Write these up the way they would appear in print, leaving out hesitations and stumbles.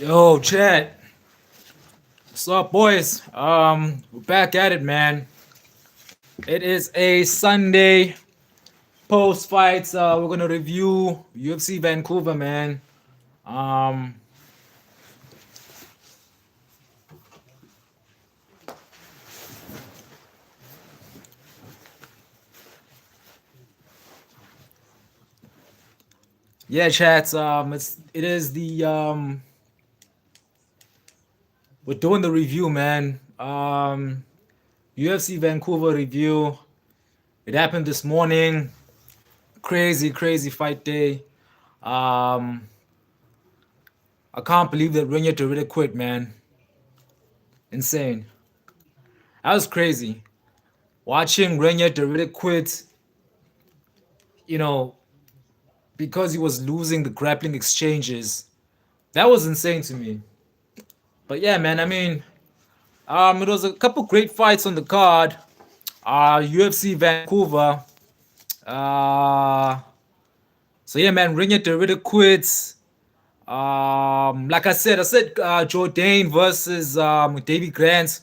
Yo, chat. What's up, boys? We're back at it, man. It is a Sunday post fights. We're gonna review UFC Vancouver, man. Um, yeah, chats. It is the we're doing the review, man. UFC Vancouver review. It happened this morning. Crazy, crazy fight day. Um, I can't believe that Renya Derrida quit, man. Insane. That was crazy. Watching Renya Derrida quit, you know, because he was losing the grappling exchanges. That was insane to me. But yeah, man, I mean, it was a couple great fights on the card. UFC Vancouver. Uh, so yeah, man, Renya Derrida quits. Like I said, Jourdain versus Davy Grant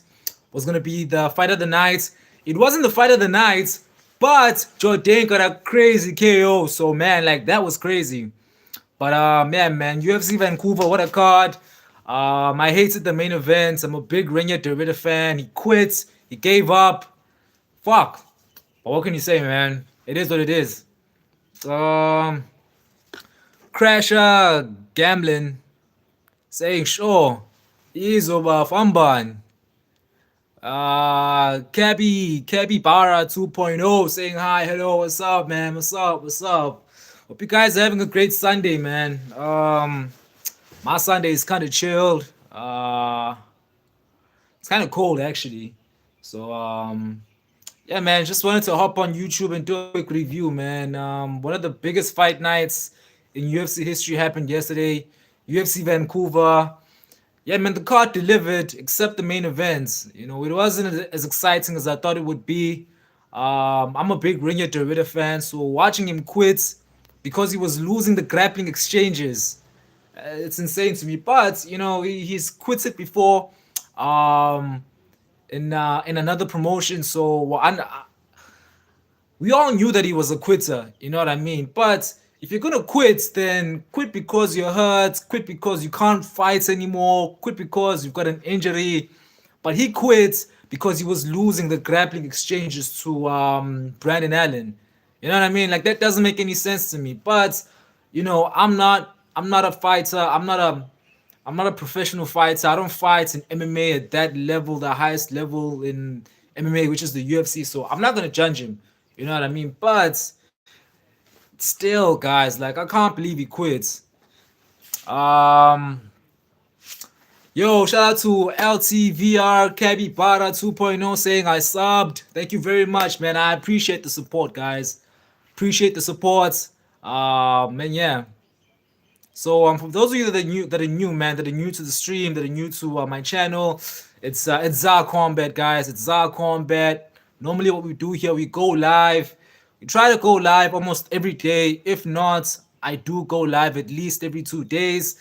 was gonna be the fight of the night. It wasn't the fight of the night, but Jourdain got a crazy KO. So man, like that was crazy. But yeah, man, UFC Vancouver, what a card. I hated the main event. I'm a big Renya Derrida fan. He quit. He gave up. Fuck. But what can you say, man? It is what it is. Um, Crasher Gambling saying sure. Izoba Famban. Cabby Barra 2.0 saying hi, hello, what's up, man? What's up? What's up? Hope you guys are having a great Sunday, man. My Sunday is kind of chilled. It's kind of cold actually. So yeah, man, just wanted to hop on YouTube and do a quick review, man. One of the biggest fight nights in UFC history happened yesterday. UFC Vancouver. Yeah, man, the card delivered except the main events. You know, it wasn't as exciting as I thought it would be. I'm a big Renya Derrida fan, so watching him quit because he was losing the grappling exchanges, it's insane to me. But you know, he's quit it before, um, in another promotion. So we all knew that he was a quitter, you know what I mean? But if you're gonna quit, then quit because you're hurt, quit because you can't fight anymore, quit because you've got an injury. But he quit because he was losing the grappling exchanges to Brandon Allen. You know what I mean? Like that doesn't make any sense to me. But you know, I'm not a fighter. I'm not a professional fighter. I don't fight in MMA at that level, the highest level MMA, which is the UFC. So I'm not gonna judge him. You know what I mean? But still, guys, like I can't believe he quits. Um, Yo, shout out to LTVR Cabby 2.0 saying I subbed. Thank you very much, man. I appreciate the support, guys. Appreciate the support. And yeah. So for those of you that are new, man, that are new to the stream, that are new to my channel, it's Zar-Kombat, guys. It's Zar-Kombat. Normally, what we do here, we go live. We try to go live almost every day. If not, I do go live at least every 2 days.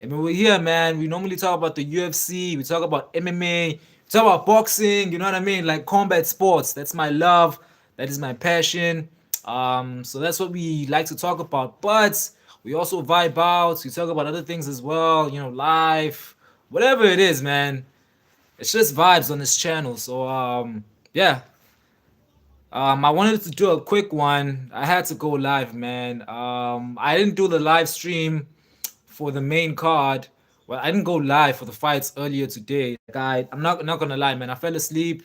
And when we're here, man, we normally talk about the UFC, we talk about MMA, we talk about boxing, you know what I mean? Like combat sports. That's my love. That is my passion. So that's what we like to talk about. But we also vibe out. We talk about other things as well, you know, life, whatever it is, man. It's just vibes on this channel. So yeah. I wanted to do a quick one. I had to go live, man. I didn't do the live stream for the main card. Well, I didn't go live for the fights earlier today. Like I'm not gonna lie, man. I fell asleep.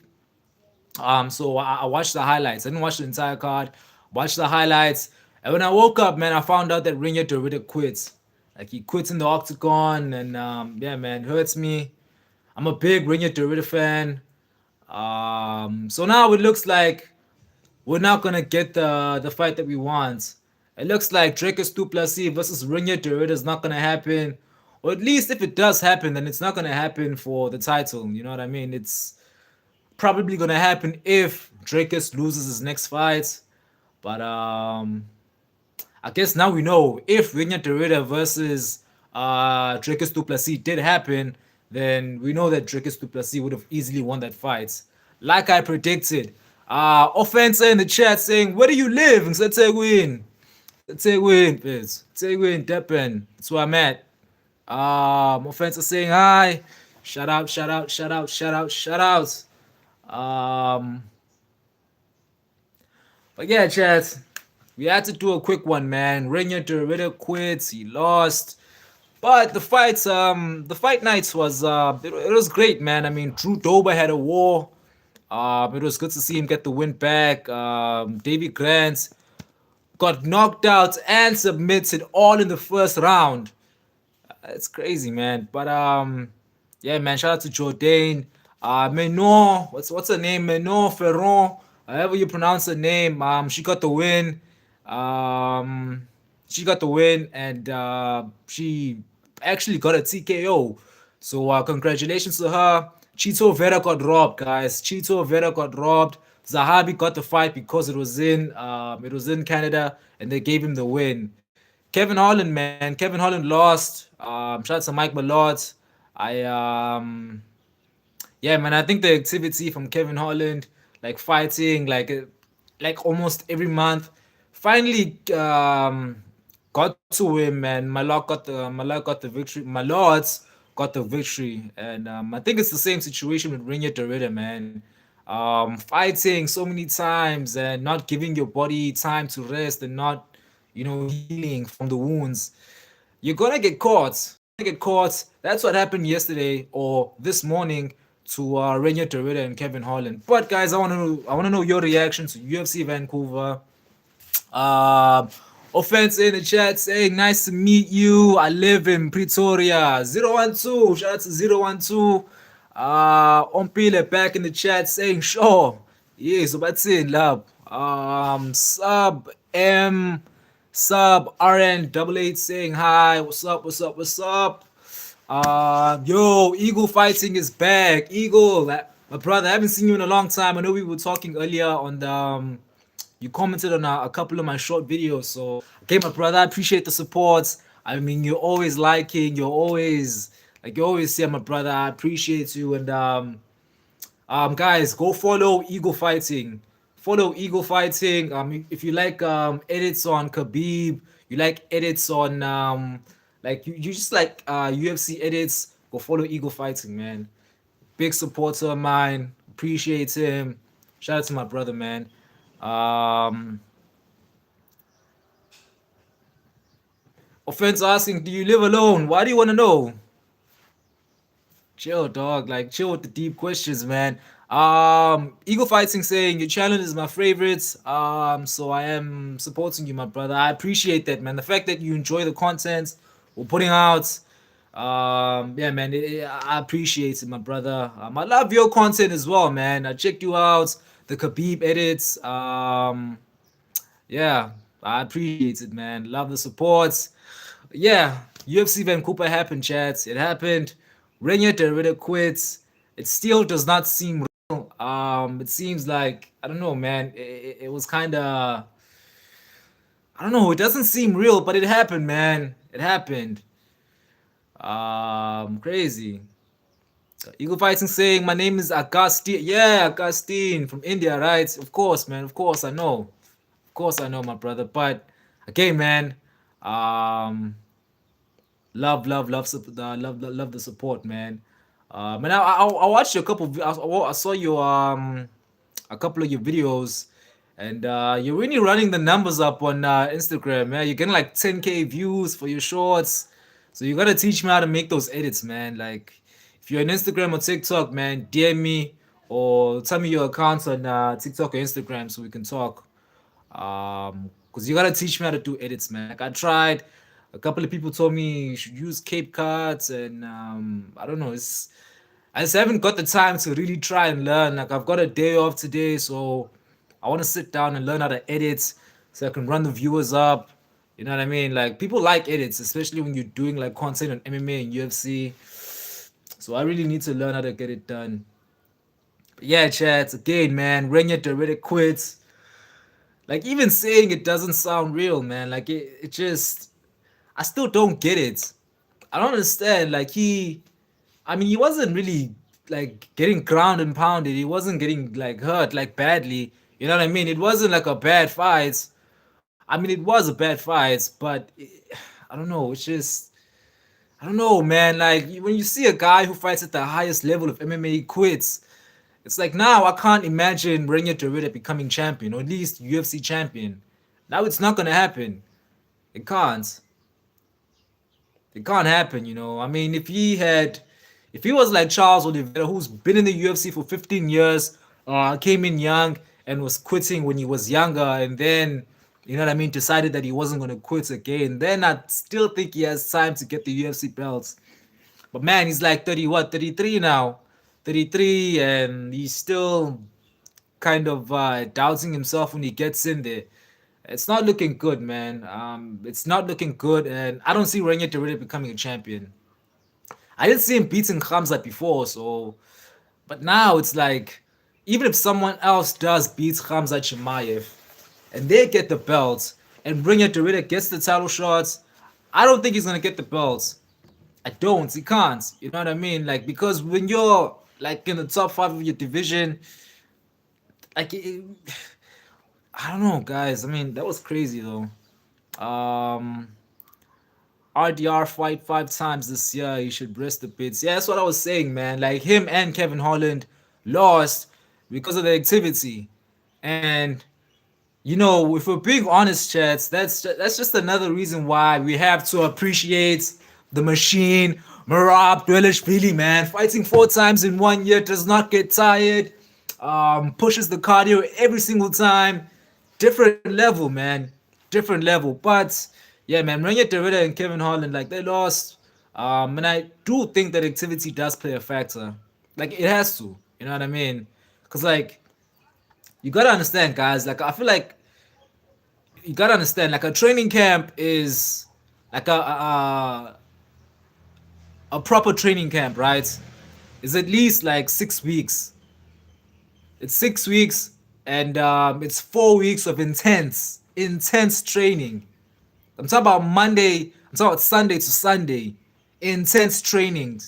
So I watched the highlights. I didn't watch the entire card. Watched the highlights, and when I woke up, man, I found out that Rinya Dorita quits. Like he quits in the octagon, and yeah, man, hurts me. I'm a big Rinya Dorita fan. So now it looks like we're not gonna get the fight that we want. It looks like Dracus Duplessis versus Rinya Dorita is not gonna happen, or at least if it does happen, then it's not gonna happen for the title. You know what I mean? It's probably gonna happen if Dracus loses his next fight. But I guess now we know if Rinya Dorita versus Dracus Duplessis did happen, then we know that Dracus Duplessis would have easily won that fight. Like I predicted. Offense in the chat saying, where do you live? And said, take win. Take win, Fizz. Take win, Deppen. That's where I'm at. Offense is saying hi. Shout out, shout out, shout out, shout out, shout out. But yeah, chat. We had to do a quick one, man. Rinya Dorita quits. He lost. But the fight nights was it was great, man. I mean, Drew Dober had a war. It was good to see him get the win back. Davy Grant got knocked out and submitted all in the first round. It's crazy, man. But yeah, man. Shout out to Jourdain. Menor, what's her name? Menor Ferron. However you pronounce her name. She got the win. She got the win, and she actually got a TKO. So congratulations to her. Chito Vera got robbed, guys. Chito Vera got robbed. Zahabi got the fight because it was in Canada, and they gave him the win. Kevin Holland, man. Kevin Holland lost. Shout out to Mike Malott. I Yeah, man. I think the activity from Kevin Holland, like fighting, like almost every month, finally got to him, man. Malott got the victory. Malott got the victory, and I think it's the same situation with Rinya Dorita, man. Fighting so many times and not giving your body time to rest and not, healing from the wounds. You're gonna get caught. Get caught. That's what happened yesterday or this morning to Renya Dorita and Kevin Holland. But guys, I want to know your reaction to UFC Vancouver. Um, Offense in the chat saying nice to meet you. I live in Pretoria. 012. Shout out to 012. Ompile back in the chat saying sure. Yeah, so that's it, love. Sub M Sub RN88 saying hi. What's up? What's up? What's up? Yo, Eagle fighting is back. Eagle, my brother, I haven't seen you in a long time. I know we were talking earlier on the you commented on a couple of my short videos. So okay, my brother, I appreciate the support. I mean, you're always liking, you always say, my brother, I appreciate you. And guys, go follow Eagle Fighting. Follow Eagle Fighting. If you like edits on Khabib, you like edits on like you just like UFC edits, go follow Eagle Fighting, man. Big supporter of mine. Appreciate him. Shout out to my brother, man. Um Offense asking, do you live alone? Why do you want to know? Chill, dog. Like, chill with the deep questions, man. Eagle Fighting saying your channel is my favorite. So I am supporting you, my brother. I appreciate that, man. The fact that you enjoy the content we're putting out. Yeah, man. I appreciate it, my brother. I love your content as well, man. I checked you out. The Khabib edits. Yeah, I appreciate it, man. Love the support. Yeah, UFC Vancouver happened, chat. It happened. Renier Derrida quits. It still does not seem real. It seems like I don't know, man. It was kind of I don't know. It doesn't seem real, but it happened, man. It happened. Crazy. Eagle Fighting saying my name is Agustin. Yeah, Agustin from India, right? Of course, man. Of course, I know. Of course, I know, my brother. But again, man. Um, love the support, man. And I watched a couple. I saw your a couple of your videos, and you're really running the numbers up on Instagram, man. You're getting like 10K views for your shorts, so you gotta teach me how to make those edits, man. Like, if you're on Instagram or TikTok, man, DM me or tell me your accounts on TikTok or Instagram so we can talk. Because you gotta teach me how to do edits, man. Like I tried, a couple of people told me you should use Cape Cuts, and I don't know. It's I just haven't got the time to really try and learn. Like I've got a day off today, so I want to sit down and learn how to edit, so I can run the viewers up. You know what I mean? Like people like edits, especially when you're doing like content on MMA and UFC. So I really need to learn how to get it done. But yeah, chat again, man. Renya already quits. Like even saying it doesn't sound real, man. Like it just I still don't get it. I don't understand. Like I mean he wasn't really like getting ground and pounded. He wasn't getting like hurt like badly. You know what I mean? It wasn't like a bad fight. I mean it was a bad fight, but I don't know. It's just I don't know, man. Like when you see a guy who fights at the highest level of MMA quits, it's like now I can't imagine Renier Derrida becoming champion or at least UFC champion. Now it's not gonna happen. It can't. It can't happen, you know. I mean, if he was like Charles Oliveira, who's been in the UFC for 15 years, came in young and was quitting when he was younger, and then, you know what I mean, decided that he wasn't gonna quit again, then I still think he has time to get the UFC belts. But man, he's like 30, what, 33 now, 33, and he's still kind of doubting himself when he gets in there. It's not looking good, man. It's not looking good, and I don't see Renier Derrida becoming a champion. I didn't see him beating Khamzat before, so but now it's like even if someone else does beat Khamzat Chimaev and they get the belt and Renier Derrida gets the title shots, I don't think he's gonna get the belts. I don't. He can't. You know what I mean? Like because when you're like in the top five of your division, like I don't know, guys. I mean that was crazy though. Um, RDR fight 5 times this year. He should rest the pits. Yeah, that's what I was saying, man. Like him and Kevin Holland lost because of the activity, and you know, if we're being honest, chats, that's just another reason why we have to appreciate the machine, Marab Dwelishvili, man. Fighting 4 times in 1 year, does not get tired, pushes the cardio every single time. Different level, man. Different level. But yeah, man, Renier Derrida and Kevin Holland, like they lost. And I do think that activity does play a factor. Like it has to. You know what I mean? Because like you gotta understand, guys. Like I feel like you gotta understand, like a training camp is like a proper training camp, right? Is at least like 6 weeks. It's 6 weeks, and it's 4 weeks of intense training. I'm talking about Monday. I'm talking about Sunday to Sunday. Intense training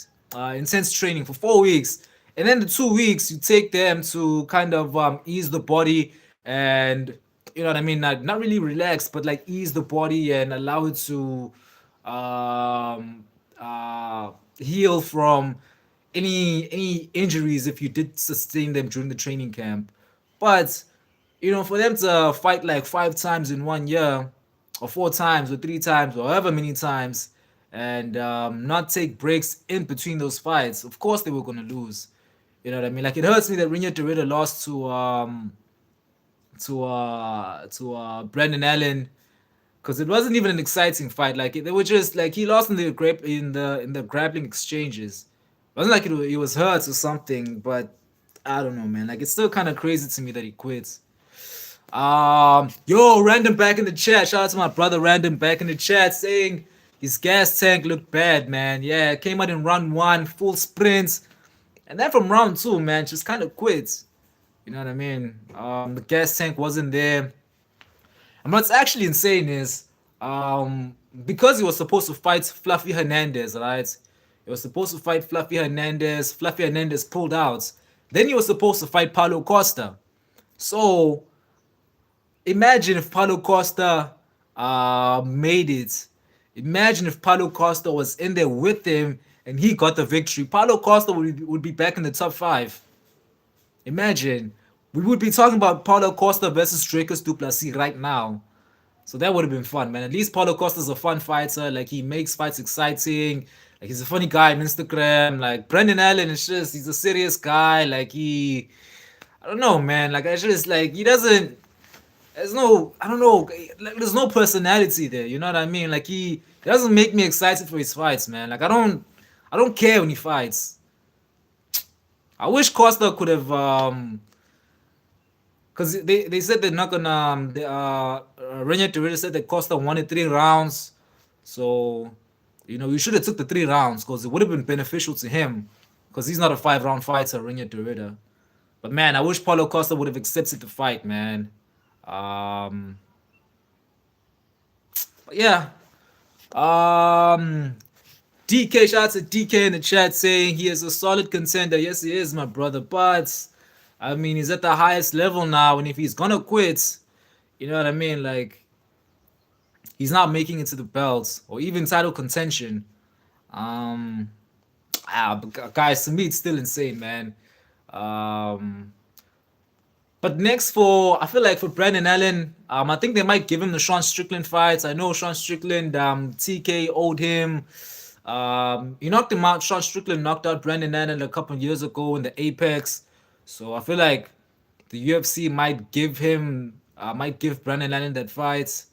for 4 weeks, and then the 2 weeks you take them to kind of ease the body and you know what I mean. Not really relax, but like ease the body and allow it to um, heal from any injuries if you did sustain them during the training camp. But you know, for them to fight like 5 times in 1 year, or 4 times, or 3 times, or however many times, and not take breaks in between those fights, of course they were gonna lose. You know what I mean? Like it hurts me that Rinya Dorita lost to Brandon Allen because it wasn't even an exciting fight. Like they were just like he lost in the grappling exchanges. It wasn't like he was hurt or something, but I don't know, man. Like it's still kind of crazy to me that he quits. Yo, Random back in the chat. Shout out to my brother Random back in the chat saying his gas tank looked bad, man. Yeah, came out in round one, full sprints, and then from round two, man, just kind of quits. You know what I mean? The gas tank wasn't there. And what's actually insane is because he was supposed to fight Fluffy Hernandez, right? He was supposed to fight Fluffy Hernandez. Fluffy Hernandez pulled out. Then he was supposed to fight Paulo Costa. So imagine if Paulo Costa made it. Imagine if Paulo Costa was in there with him and he got the victory. Paulo Costa would be back in the top five. Imagine. We would be talking about Paulo Costa versus Dracus Duplessis right now. So that would have been fun, man. At least Paulo Costa's a fun fighter. Like he makes fights exciting. Like he's a funny guy on Instagram. Like Brendan Allen is just he's a serious guy. Like I don't know, man. Like I just like he doesn't. There's no I don't know. Like, there's no personality there. You know what I mean? Like he doesn't make me excited for his fights, man. Like I don't care when he fights. I wish Costa could have because they said they're not gonna Renier Torres said that Costa wanted 3 rounds, so you should have took the 3 rounds because it would have been beneficial to him because he's not a 5 round fighter, Renier Torres. But man, I wish Paulo Costa would have accepted the fight, man. Um, but yeah. Um, DK, shout out to DK in the chat saying he is a solid contender. Yes, he is, my brother. But I mean, he's at the highest level now, and if he's gonna quit, you know what I mean? Like he's not making it to the belts or even title contention. Um, guys, to me, it's still insane, man. Um, but next I feel like for Brandon Allen, I think they might give him the Sean Strickland fights. I know Sean Strickland, TK owed him. He knocked him out. Sean Strickland knocked out Brandon Allen a couple of years ago in the Apex. So I feel like the UFC might give Brandon Allen that fight.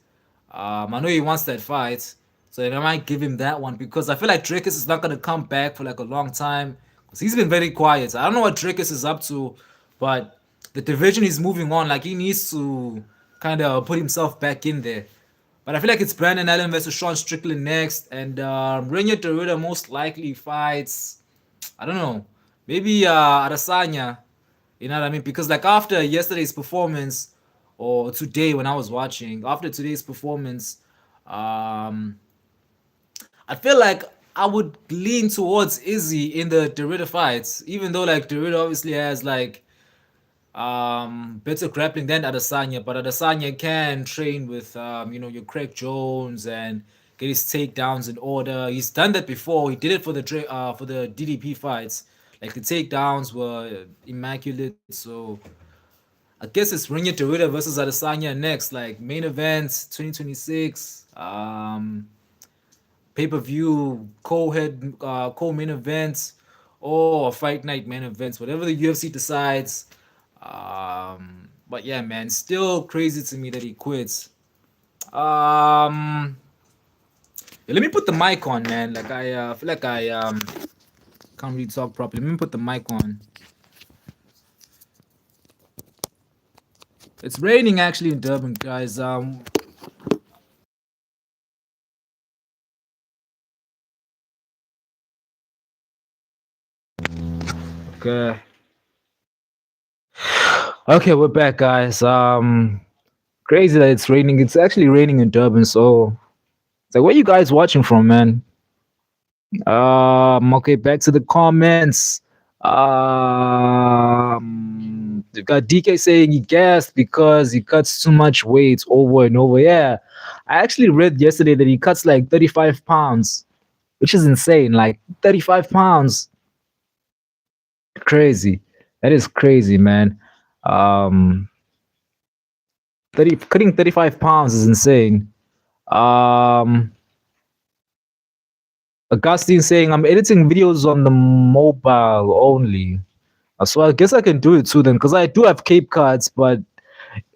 I know he wants that fight, so they might give him that one because I feel like Dracus is not gonna come back for like a long time because he's been very quiet. I don't know what Dracus is up to, but the division is moving on. Like he needs to kind of put himself back in there. But I feel like it's Brandon Allen versus Sean Strickland next, and Renier Dorita most likely fights. I don't know, maybe Adesanya. You know what I mean? Because like after yesterday's performance, or today when I was watching, after today's performance, um, I feel like I would lean towards Izzy in the Dorita fights, even though like Dorita obviously has like better grappling than Adesanya, but Adesanya can train with your Craig Jones and get his takedowns in order. He's done that before. He did it for the DDP fights. Like the takedowns were immaculate. So I guess it's Rinya Dorita versus Adesanya next, like main event 2026. Pay-per-view co-main events or fight night main events, whatever the UFC decides. But yeah, man, still crazy to me that he quits. Yeah, let me put the mic on, man. Like I feel like I can't really talk properly. Let me put the mic on. It's raining actually in Durban, guys. Okay. Okay, we're back, guys. Crazy that it's raining. It's actually raining in Durban, so it's like, where you guys watching from, man? Okay, back to the comments. You've got DK saying he gassed because he cuts too much weight over and over. Yeah, I actually read yesterday that he cuts like 35 pounds, which is insane. Like 35 pounds, crazy. That is crazy, man. Um, 35 pounds is insane. Um, Augustine saying I'm editing videos on the mobile only. So I guess I can do it too then, because I do have Cape cards, but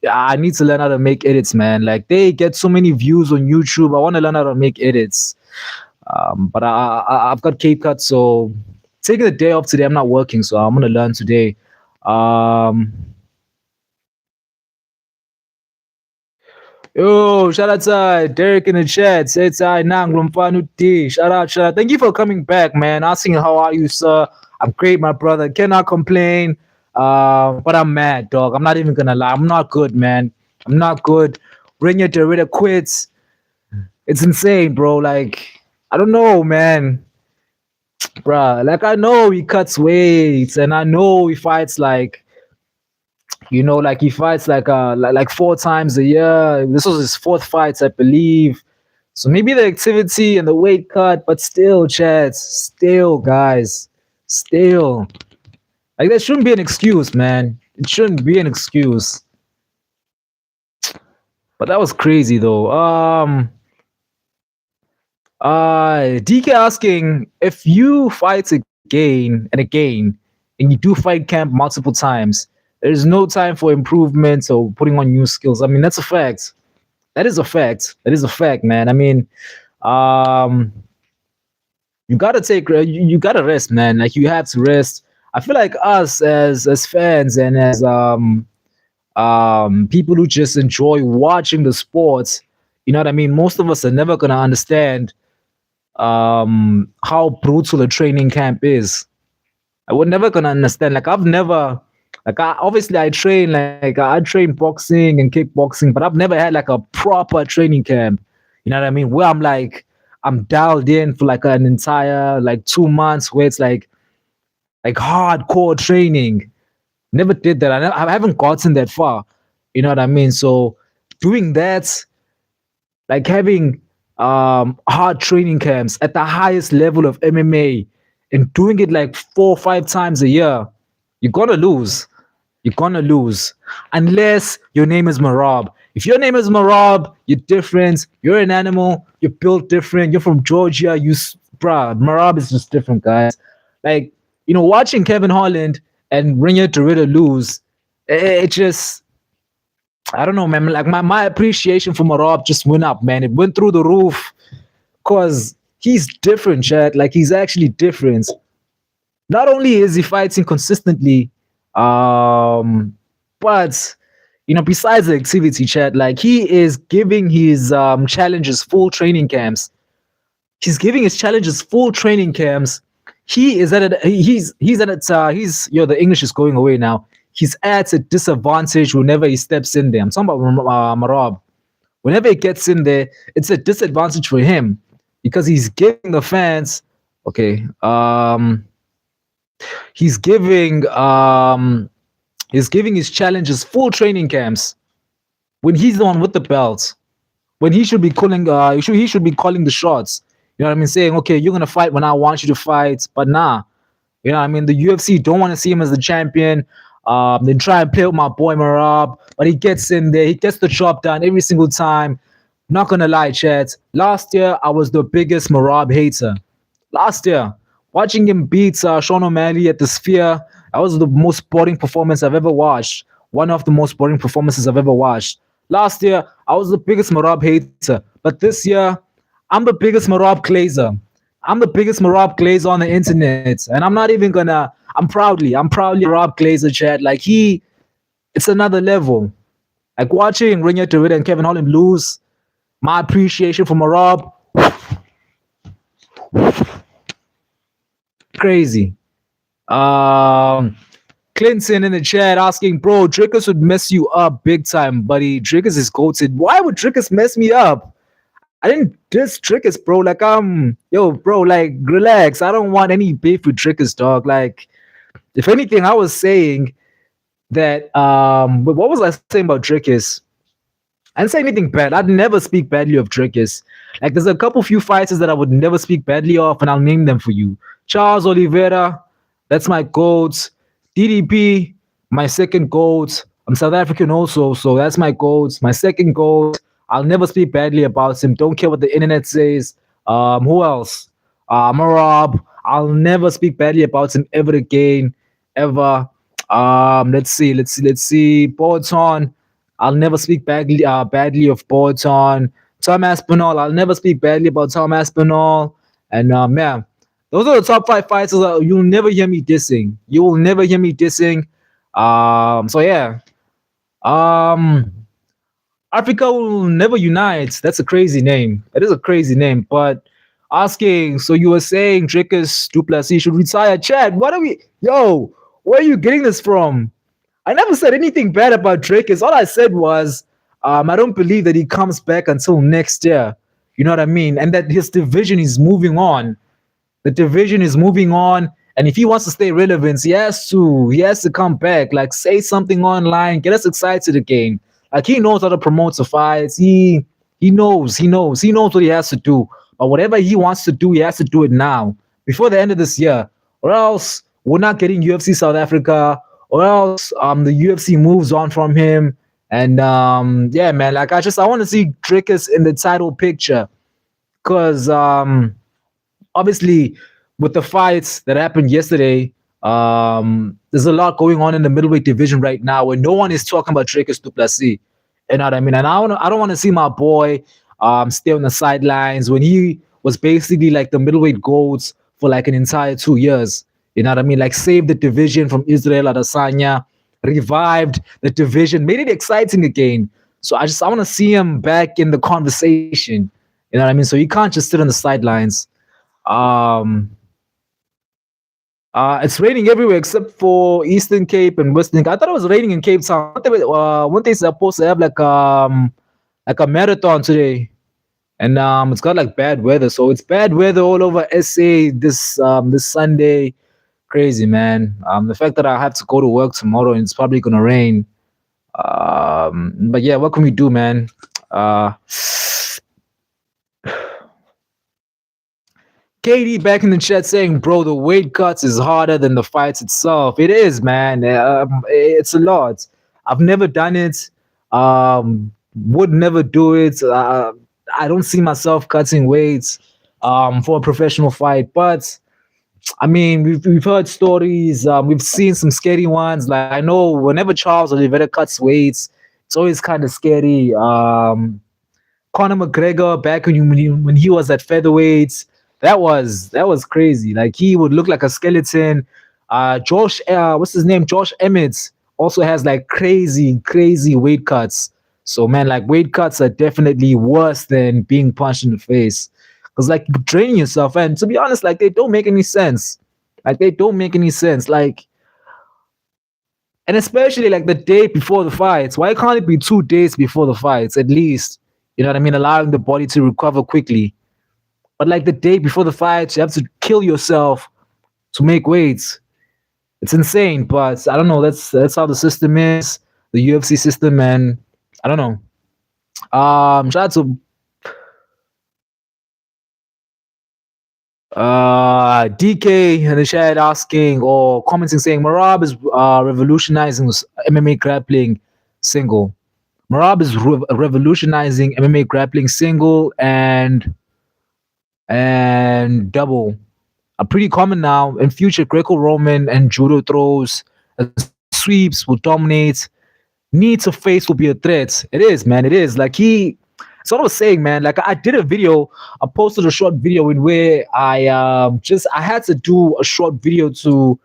I need to learn how to make edits, man. Like they get so many views on YouTube. I want to learn how to make edits. But I've got Cape Cut, so taking the day off today. I'm not working, so I'm gonna learn today. Um, Yo, shout out to Derek in the chat. Say it's Nang Rumfanu D. Shout out, shout out. Thank you for coming back, man. Asking how are you, sir? I'm great, my brother. Cannot complain. But I'm mad, dog. I'm not even gonna lie. I'm not good, man. I'm not good. Bring it to rid of quits. It's insane, bro. Like, I don't know, man. Bruh. Like I know he cuts weights and I know he fights like he fights like 4 times a year. This was his fourth fight, I believe. So maybe the activity and the weight cut, but still, Chad, still, guys, still. Like that shouldn't be an excuse, man. It shouldn't be an excuse. But that was crazy though. DK asking if you fight again and again, and you do fight camp multiple times, there's no time for improvements or putting on new skills. I mean, that's a fact. That is a fact. That is a fact, man. I mean, um, you gotta you gotta rest, man. Like you have to rest. I feel like us as fans and as people who just enjoy watching the sports, you know what I mean. Most of us are never gonna understand how brutal a training camp is. We're never gonna understand. Like I've never, like obviously I train like I train boxing and kickboxing, but I've never had like a proper training camp. You know what I mean? Where I'm dialed in for like an entire like 2 months, where it's like hardcore training. Never did that. I haven't gotten that far. You know what I mean? So doing that, like having hard training camps at the highest level of MMA and doing it like 4 or 5 times a year, you're gonna lose. You're gonna lose unless your name is Marab. If your name is Marab, you're different. You're an animal. You're built different. You're from Georgia. Bruh, Marab is just different, guys. Like watching Kevin Holland and Rinya Dorita lose, it just I don't know, man. Like my appreciation for Marab just went up, man. It went through the roof because he's different, Chad. Like he's actually different. Not only is he fighting consistently, but besides the activity, Chad, like he is giving his challenges full training camps. He's giving his challenges full training camps. He is at it. He's at it. The English is going away now. He's at a disadvantage whenever he steps in there. I'm talking about Marab. Whenever he gets in there, it's a disadvantage for him because he's giving the fans. Okay. He's giving his challenges full training camps when he's the one with the belt. When he should be calling he should be calling the shots. You know what I mean? Saying, okay, you're gonna fight when I want you to fight, but nah. You know what I mean? The UFC don't want to see him as the champion. They try and play with my boy Marab, but he gets in there, he gets the job done every single time. Not gonna lie, chat. Last year I was the biggest Marab hater. Last year, watching him beat Sean O'Malley at the Sphere, that was the most boring performance I've ever watched. One of the most boring performances I've ever watched. Last year, I was the biggest Marab hater. But this year, I'm the biggest Marab glazer. I'm the biggest Marab glazer on the internet. And I'm not even gonna, I'm proudly Marab glazer, chat. Like it's another level. Like watching Rinya Dorita and Kevin Holland lose, my appreciation for Marab, crazy. Clinton in the chat asking, bro, Drickus would mess you up big time, buddy. Drickus is goated. Why would Drickus mess me up? I didn't diss Drickus, bro. Like, yo, bro, like, relax. I don't want any beef with Drickus, dog. Like, if anything, I was saying that, but what was I saying about Drickus? I didn't say anything bad. I'd never speak badly of Drickus. Like, there's a couple few fighters that I would never speak badly of, and I'll name them for you. Charles Oliveira, that's my GOAT. DDP, my second GOAT. I'm South African also, so that's my GOAT. My second GOAT. I'll never speak badly about him. Don't care what the internet says. Who else? Marab. I'll never speak badly about him ever again. Ever. Let's see. Boaton, I'll never speak badly of Boaton. Tom Aspinall, I'll never speak badly about Tom Aspinall. And man, those are the top five fighters that you'll never hear me dissing. You will never hear me dissing. So yeah. Um, Africa will never unite. That's a crazy name. It is a crazy name. But asking, so you were saying Dricus Duplessis should retire? Chad, what are we? Yo, where are you getting this from? I never said anything bad about Dricus. All I said was, I don't believe that he comes back until next year. You know what I mean? And that his division is moving on. The division is moving on, and if he wants to stay relevant, he has to come back. Like say something online, get us excited again. Like he knows how to promote the fights. He knows what he has to do. But whatever he wants to do, he has to do it now, before the end of this year, or else we're not getting UFC South Africa, or else the UFC moves on from him. And yeah, man, like I want to see Dricus in the title picture, because obviously with the fights that happened yesterday, there's a lot going on in the middleweight division right now where no one is talking about Dricus Duplessis. You know what I mean? And I don't want to see my boy stay on the sidelines when he was basically like the middleweight goats for like an entire 2 years. You know what I mean? Like saved the division from Israel Adesanya, revived the division, made it exciting again. So I want to see him back in the conversation. You know what I mean? So he can't just sit on the sidelines. Um, it's raining everywhere except for Eastern Cape and Western Cape. I thought it was raining in Cape Town. One day supposed to have like a marathon today, and it's got like bad weather. So it's bad weather all over SA this Sunday. Crazy, man. The fact that I have to go to work tomorrow and it's probably gonna rain. But yeah, what can we do, man? Uh, KD back in the chat saying, "Bro, the weight cuts is harder than the fights itself." It is, man. It's a lot. I've never done it. Would never do it. I don't see myself cutting weights for a professional fight. But I mean, we've heard stories. We've seen some scary ones. Like I know whenever Charles Oliveira cuts weights, it's always kind of scary. Conor McGregor back when he was at featherweights. That was crazy. Like he would look like a skeleton. What's his name? Josh Emmett also has like crazy weight cuts. So man, like weight cuts are definitely worse than being punched in the face. Cause like you're draining yourself, and to be honest, like they don't make any sense. Like they don't make any sense. Like and especially like the day before the fights. Why can't it be 2 days before the fights at least? You know what I mean? Allowing the body to recover quickly. But like the day before the fights, you have to kill yourself to make weights. It's insane, but I don't know. That's how the system is, the UFC system, and I don't know. Shout out to DK in the chat asking or commenting saying Marab is revolutionizing MMA grappling single. Marab is revolutionizing MMA grappling single and double are pretty common now. In future, Greco-Roman and judo throws and sweeps will dominate. Need to face will be a threat. It is, man. It is. Like he. So I was saying, man. Like I did a video. I posted a short video in where I had to do a short video to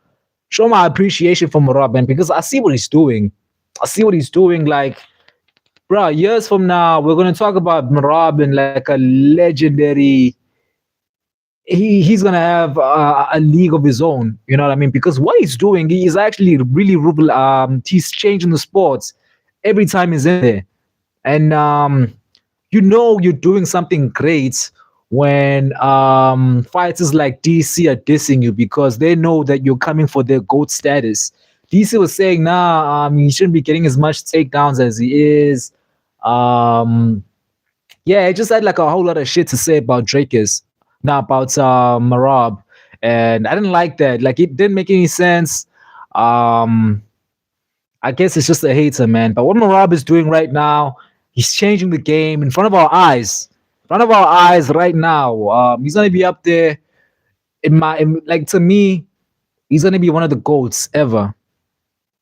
show my appreciation for Marab, man, because I see what he's doing. I see what he's doing. Like, bro, years from now, we're gonna talk about Marab and like a legendary he's gonna have a league of his own. You know what I mean? Because what he's doing, he is actually really he's changing the sports every time he's in there, and you know you're doing something great when fighters like DC are dissing you because they know that you're coming for their GOAT status. DC was saying, nah, he shouldn't be getting as much takedowns as he is. Um, yeah, it just had like a whole lot of shit to say about Drakus, not about Marab. And I didn't like that. Like it didn't make any sense. Um, I guess it's just a hater, man. But what Marab is doing right now, he's changing the game in front of our eyes. In front of our eyes right now. He's gonna be up there like to me, he's gonna be one of the GOATs ever.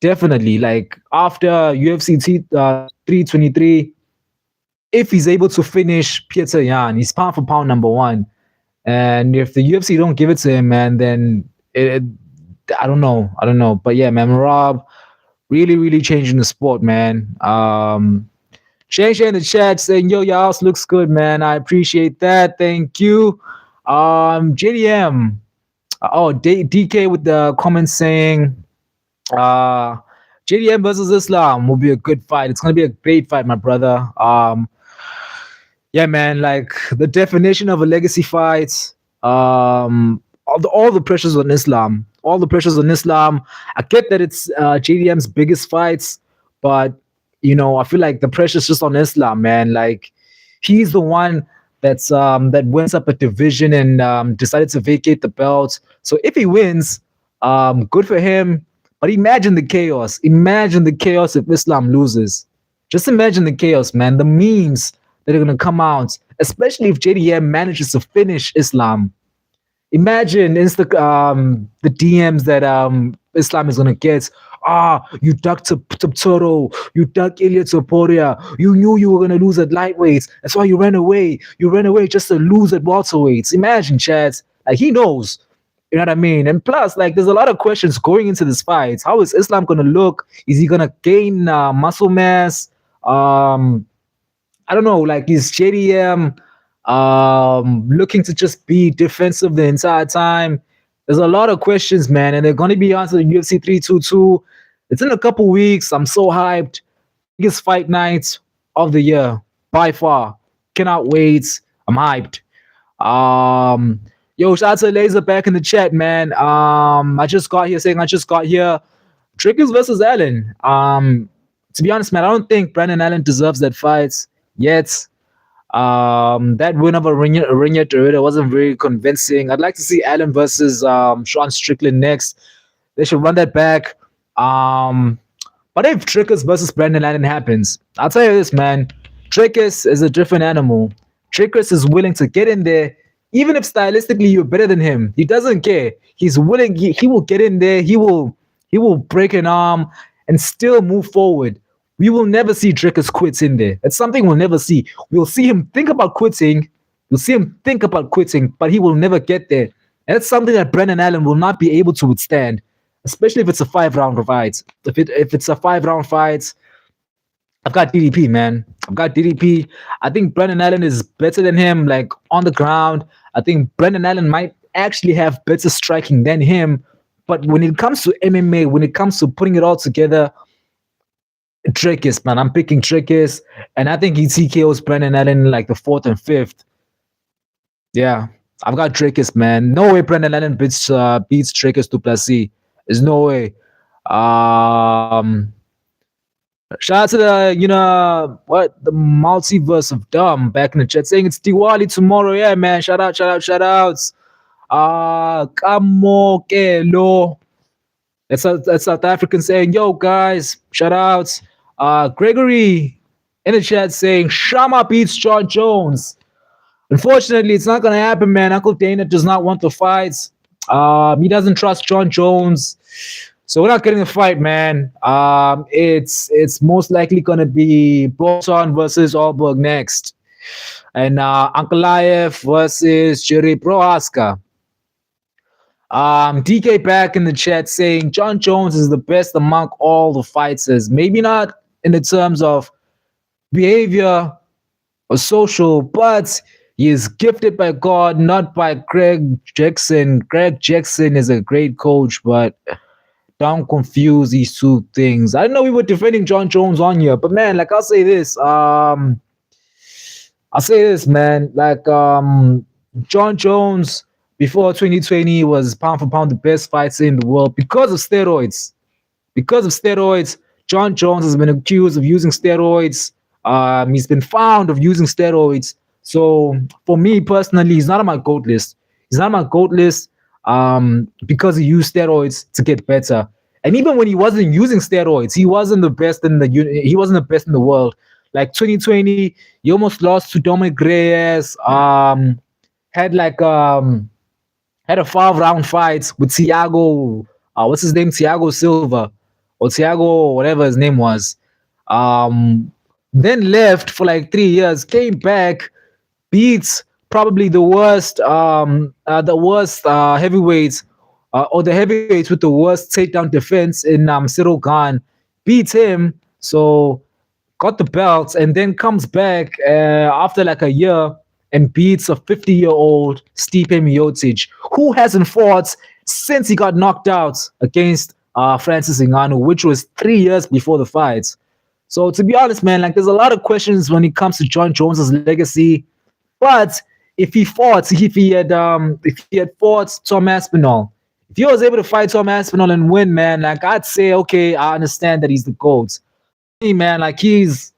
definitely. Like after UFC 323, if he's able to finish Peter Yan, he's pound for pound number one. And if the UFC don't give it to him, man, then I don't know. I don't know. But yeah, man, Rob really, really changing the sport, man. Shay in the chat saying, yo, your house looks good, man. I appreciate that. Thank you. JDM. DK with the comments saying, uh, JDM versus Islam will be a good fight. It's gonna be a great fight, my brother. Yeah, man, like the definition of a legacy fight, all the pressures on Islam, all the pressures on Islam. I get that it's JDM's biggest fights, but I feel like the pressure's just on Islam, man. Like he's the one that wins up a division and decided to vacate the belt. So if he wins, good for him. But imagine the chaos. Imagine the chaos if Islam loses. Just imagine the chaos, man. The memes that are gonna come out, especially if JDM manages to finish Islam. Imagine the DMs that Islam is gonna get. You ducked to Toro, you ducked Ilya Topuria. You knew you were gonna lose at lightweights. That's why you ran away. You ran away just to lose at welterweights. Imagine, Chad. Like he knows. You know what I mean? And plus, like, there's a lot of questions going into this fight. How is Islam gonna look? Is he gonna gain muscle mass? I don't know, like is JDM looking to just be defensive the entire time? There's a lot of questions, man, and they're going to be answered in UFC 322. It's in a couple weeks. I'm so hyped. Biggest fight night of the year by far. Cannot wait. I'm hyped. Yo, shout out to Laser back in the chat, man. I just got here saying I just got here. Triggers versus Allen. To be honest, man, I don't think Brandon Allen deserves that fight yet. That win over Rinya Dorita wasn't very convincing. I'd like to see Allen versus Sean Strickland next. They should run that back. But if Trickers versus Brandon Allen happens, I'll tell you this, man. Trickers is a different animal. Trickers is willing to get in there, even if stylistically you're better than him. He doesn't care. He's willing. He will get in there. He will break an arm and still move forward. We will never see Trickers quits in there. It's something we'll never see. We'll see him think about quitting. We'll see him think about quitting, but he will never get there. And it's something that Brandon Allen will not be able to withstand, especially if it's a 5-round fight. If it's a 5-round fight, I've got DDP, man. I've got DDP. I think Brandon Allen is better than him, like on the ground. I think Brandon Allen might actually have better striking than him. But when it comes to MMA, when it comes to putting it all together, Trickers, man. I'm picking Trickers. And I think he TKOs Brandon Allen in like the 4th and 5th. Yeah. I've got Trickers, man. No way Brandon Allen beats Trickers du Plessis. There's no way. Shout out to the multiverse of dumb back in the chat saying it's Diwali tomorrow. Yeah, man. Shout outs. Kamokelo. That's South African saying, yo, guys, shout outs. Gregory in the chat saying Shama beats John Jones. Unfortunately, it's not gonna happen, man. Uncle Dana does not want the fights. He doesn't trust John Jones. So we're not getting a fight, man. It's most likely gonna be Bolton versus Alberg next. And Ankalaev versus Jerry Prohaska. DK back in the chat saying John Jones is the best among all the fighters. Maybe not in the terms of behavior or social, but he is gifted by God, not by Greg Jackson. Greg Jackson is a great coach, but don't confuse these two things. I know we were defending John Jones on here, but man, like I'll say this, man. Like John Jones before 2020 was pound for pound the best fighter in the world because of steroids. Because of steroids, John Jones has been accused of using steroids. He's been found of using steroids. So for me personally, he's not on my GOAT list. He's not on my GOAT list because he used steroids to get better. And even when he wasn't using steroids, he wasn't the best in the world. Like 2020, he almost lost to Dominic Reyes. Had a 5-round fight with Thiago. What's his name? Thiago Silva. or Thiago, whatever his name was. Um, then left for like 3 years, came back, beats probably the worst heavyweights, or the heavyweights with the worst takedown defense in Cyril Gane, beats him. So got the belt, and then comes back after like a year and beats a 50-year-old Stipe Miocic, who hasn't fought since he got knocked out against Francis Ngannou, which was 3 years before the fight. So to be honest, man, like there's a lot of questions when it comes to John Jones's legacy. But if he had fought Tom Aspinall, if he was able to fight Tom Aspinall and win, man, like I'd say, okay, I understand that he's the GOAT. Me, man, like he's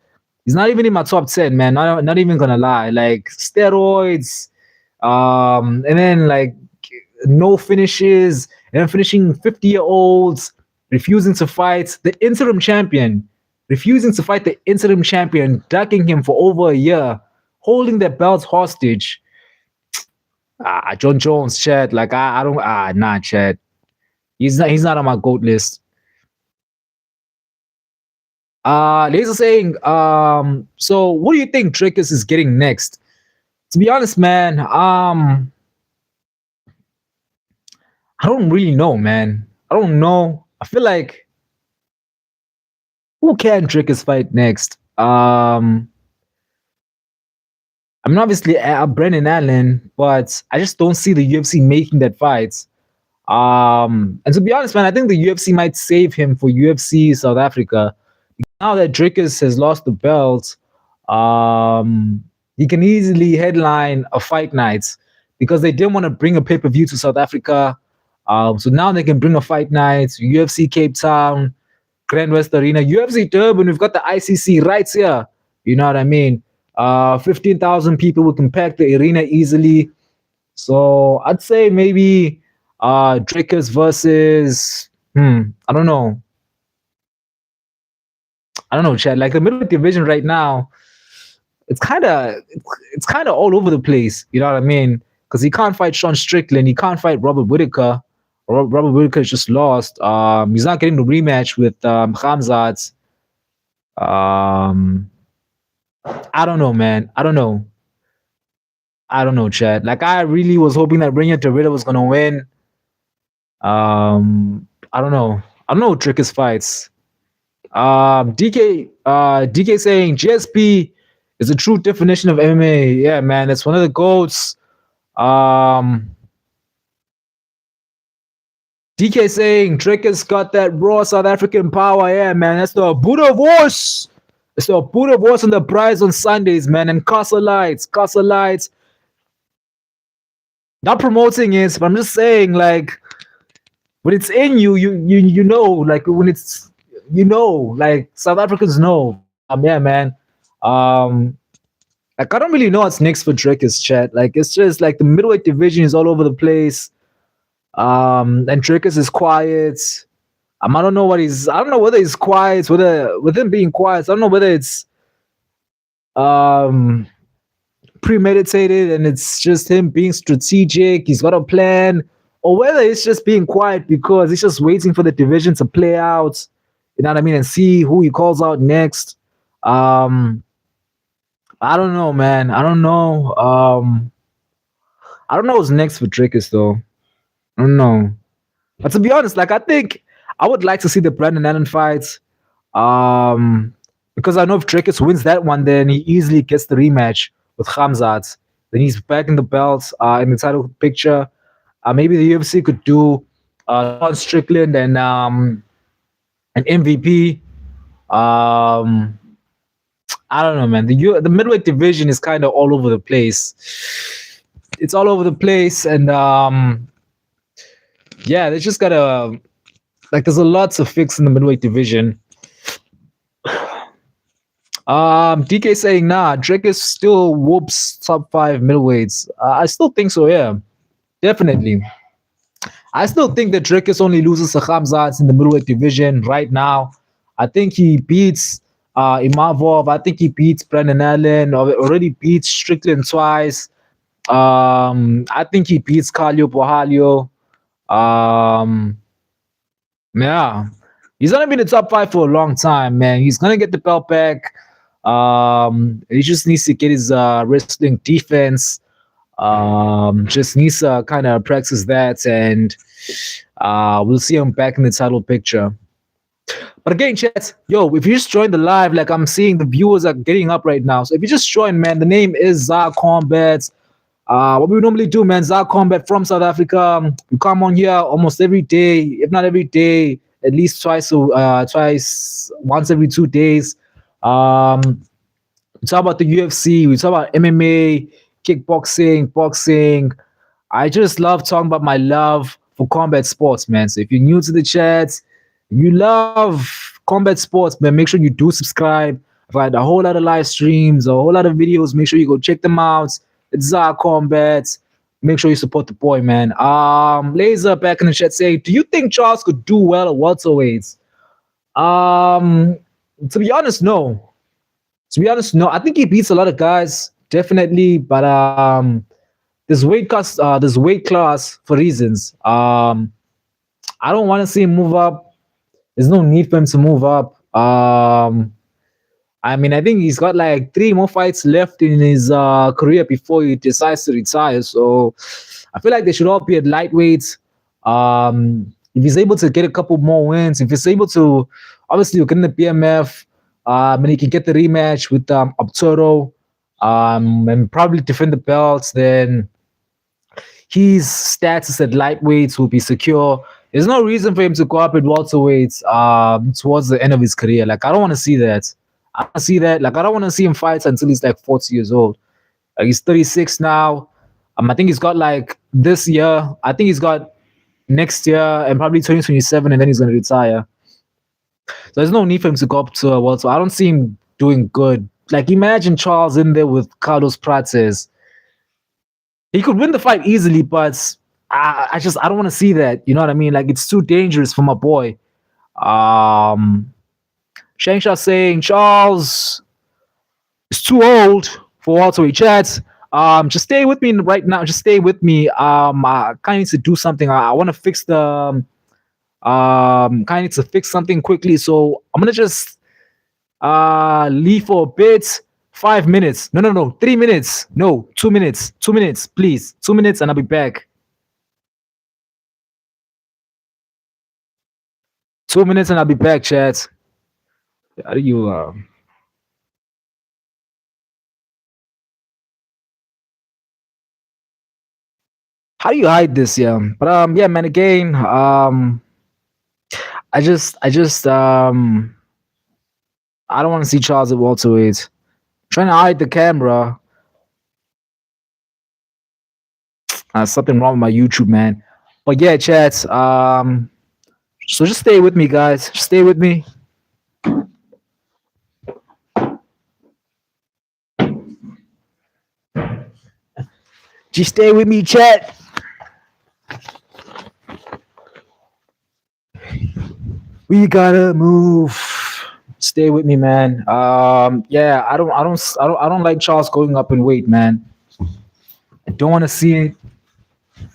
not even in my top 10, man. Not even gonna lie. Like steroids, and then like no finishes, and then finishing 50-year-olds, refusing to fight the interim champion, refusing to fight the interim champion, ducking him for over a year, holding their belts hostage. John Jones, Chad. Like I don't nah, Chad. He's not on my GOAT list. Laser saying, so what do you think Drickus is getting next? To be honest, man, I don't really know, man. I don't know. I feel like who can Drickus fight next? I mean, obviously Brendan Allen, but I just don't see the UFC making that fight. And to be honest, man, I think the UFC might save him for UFC South Africa. Now that Drickus has lost the belt, he can easily headline a fight night because they didn't want to bring a pay per view to South Africa. So now they can bring a fight night, UFC Cape Town, Grand West Arena, UFC Durban. We've got the ICC right here. You know what I mean? 15,000 people we can pack the arena easily. So I'd say maybe Drickus versus I don't know. I don't know, Chad. Like the middleweight division right now, it's kind of all over the place. You know what I mean? Because he can't fight Sean Strickland, he can't fight Robert Whitaker. Robert Whitaker just lost. He's not getting the rematch with Khamzat. Um, I don't know, man. I don't know. I don't know, Chad. Like I really was hoping that Renia Torrida was gonna win. I don't know. I don't know Drickus fights. DK saying GSP is a true definition of MMA. Yeah, man, it's one of the goats. Um, DK saying Drickus got that raw South African power. Yeah, man, that's the Buddha voice. It's the Buddha voice on the prize on Sundays, man. And Castle Lights. Not promoting it, but I'm just saying, like, when it's in you, you know, like when it's like South Africans know. Yeah, man. Um, like I don't really know what's next for Drickus, chat. Like it's just like the middleweight division is all over the place. And Drickus is quiet. I don't know whether he's quiet, whether with him being quiet, I don't know whether it's um premeditated and it's just him being strategic, he's got a plan, or whether it's just being quiet because he's just waiting for the division to play out, you know what I mean, and see who he calls out next. Um, I don't know, man. I don't know. I don't know what's next for Drickus though. I don't know. But to be honest, like I think I would like to see the Brandon Allen fight. Um, because I know if Drickus wins that one, then he easily gets the rematch with Khamzat. Then he's back in the belt, in the title picture. Maybe the UFC could do Sean Strickland and an MVP. Um, I don't know, man. The middleweight division is kind of all over the place. It's all over the place, and yeah, they just gotta like. There's a lot to fix in the middleweight division. DK saying nah, Drake is still whoops top 5 middleweights. I still think so, yeah, definitely. I still think that Drake is only loses to Khamzat in the middleweight division right now. I think he beats Imavov. I think he beats Brendan Allen. Already beats Strickland twice. I think he beats Carlio Borhalio. Yeah. He's gonna be in the top five for a long time, man. He's gonna get the belt back. He just needs to get his wrestling defense. Just needs to kind of practice that, and we'll see him back in the title picture. But again, chat, yo, if you just joined the live, like I'm seeing the viewers are getting up right now. So if you just joined, man, the name is Zar-Kombat. What we normally do, man, Zar-Kombat from South Africa. We come on here almost every day, if not every day, at least once every 2 days. We talk about the UFC, we talk about MMA, kickboxing, boxing. I just love talking about my love for combat sports, man. So if you're new to the chat, you love combat sports, man, make sure you do subscribe. I've got a whole lot of live streams, a whole lot of videos. Make sure you go check them out. It's Zar Combat. Make sure you support the boy, man. Laser back in the chat saying, do you think Charles could do well at welterweights? Um, to be honest, no. To be honest, no. I think he beats a lot of guys, definitely, but there's weight class for reasons. I don't want to see him move up. There's no need for him to move up. I mean, I think he's got like 3 more fights left in his career before he decides to retire. So I feel like they should all be at lightweight. If he's able to get a couple more wins, if he's able to, obviously, get in the BMF, and he can get the rematch with Arturo, and probably defend the belts, then his status at lightweights will be secure. There's no reason for him to go up at welterweights towards the end of his career. Like, I don't want to see that. I don't see that. Like, I don't want to see him fight until he's like 40 years old. He's 36 now. I think he's got like this year. I think he's got next year and probably 2027, and then he's going to retire. So there's no need for him to go up to a welter. I don't see him doing good. Like, imagine Charles in there with Carlos Prates. He could win the fight easily, but I don't want to see that. You know what I mean? Like, it's too dangerous for my boy. Shangsha saying Charles is too old for welterweight chats. Just stay with me right now. Just stay with me. I kind of need to do something. I want to fix the kind of need to fix something quickly. So I'm gonna just leave for a bit. 5 minutes. No. 3 minutes. No, 2 minutes. 2 minutes, please. 2 minutes, and I'll be back. 2 minutes, and I'll be back, chat. How do you? How do you hide this? Yeah, but yeah, man. Again, I don't want to see Charles at welterweight. Trying to hide the camera. Something wrong with my YouTube, man. But yeah, chat. So just stay with me, guys. Just stay with me. Just stay with me, chat. We gotta move. Stay with me, man. Yeah, I don't like Charles going up in weight, man. I don't want to see it.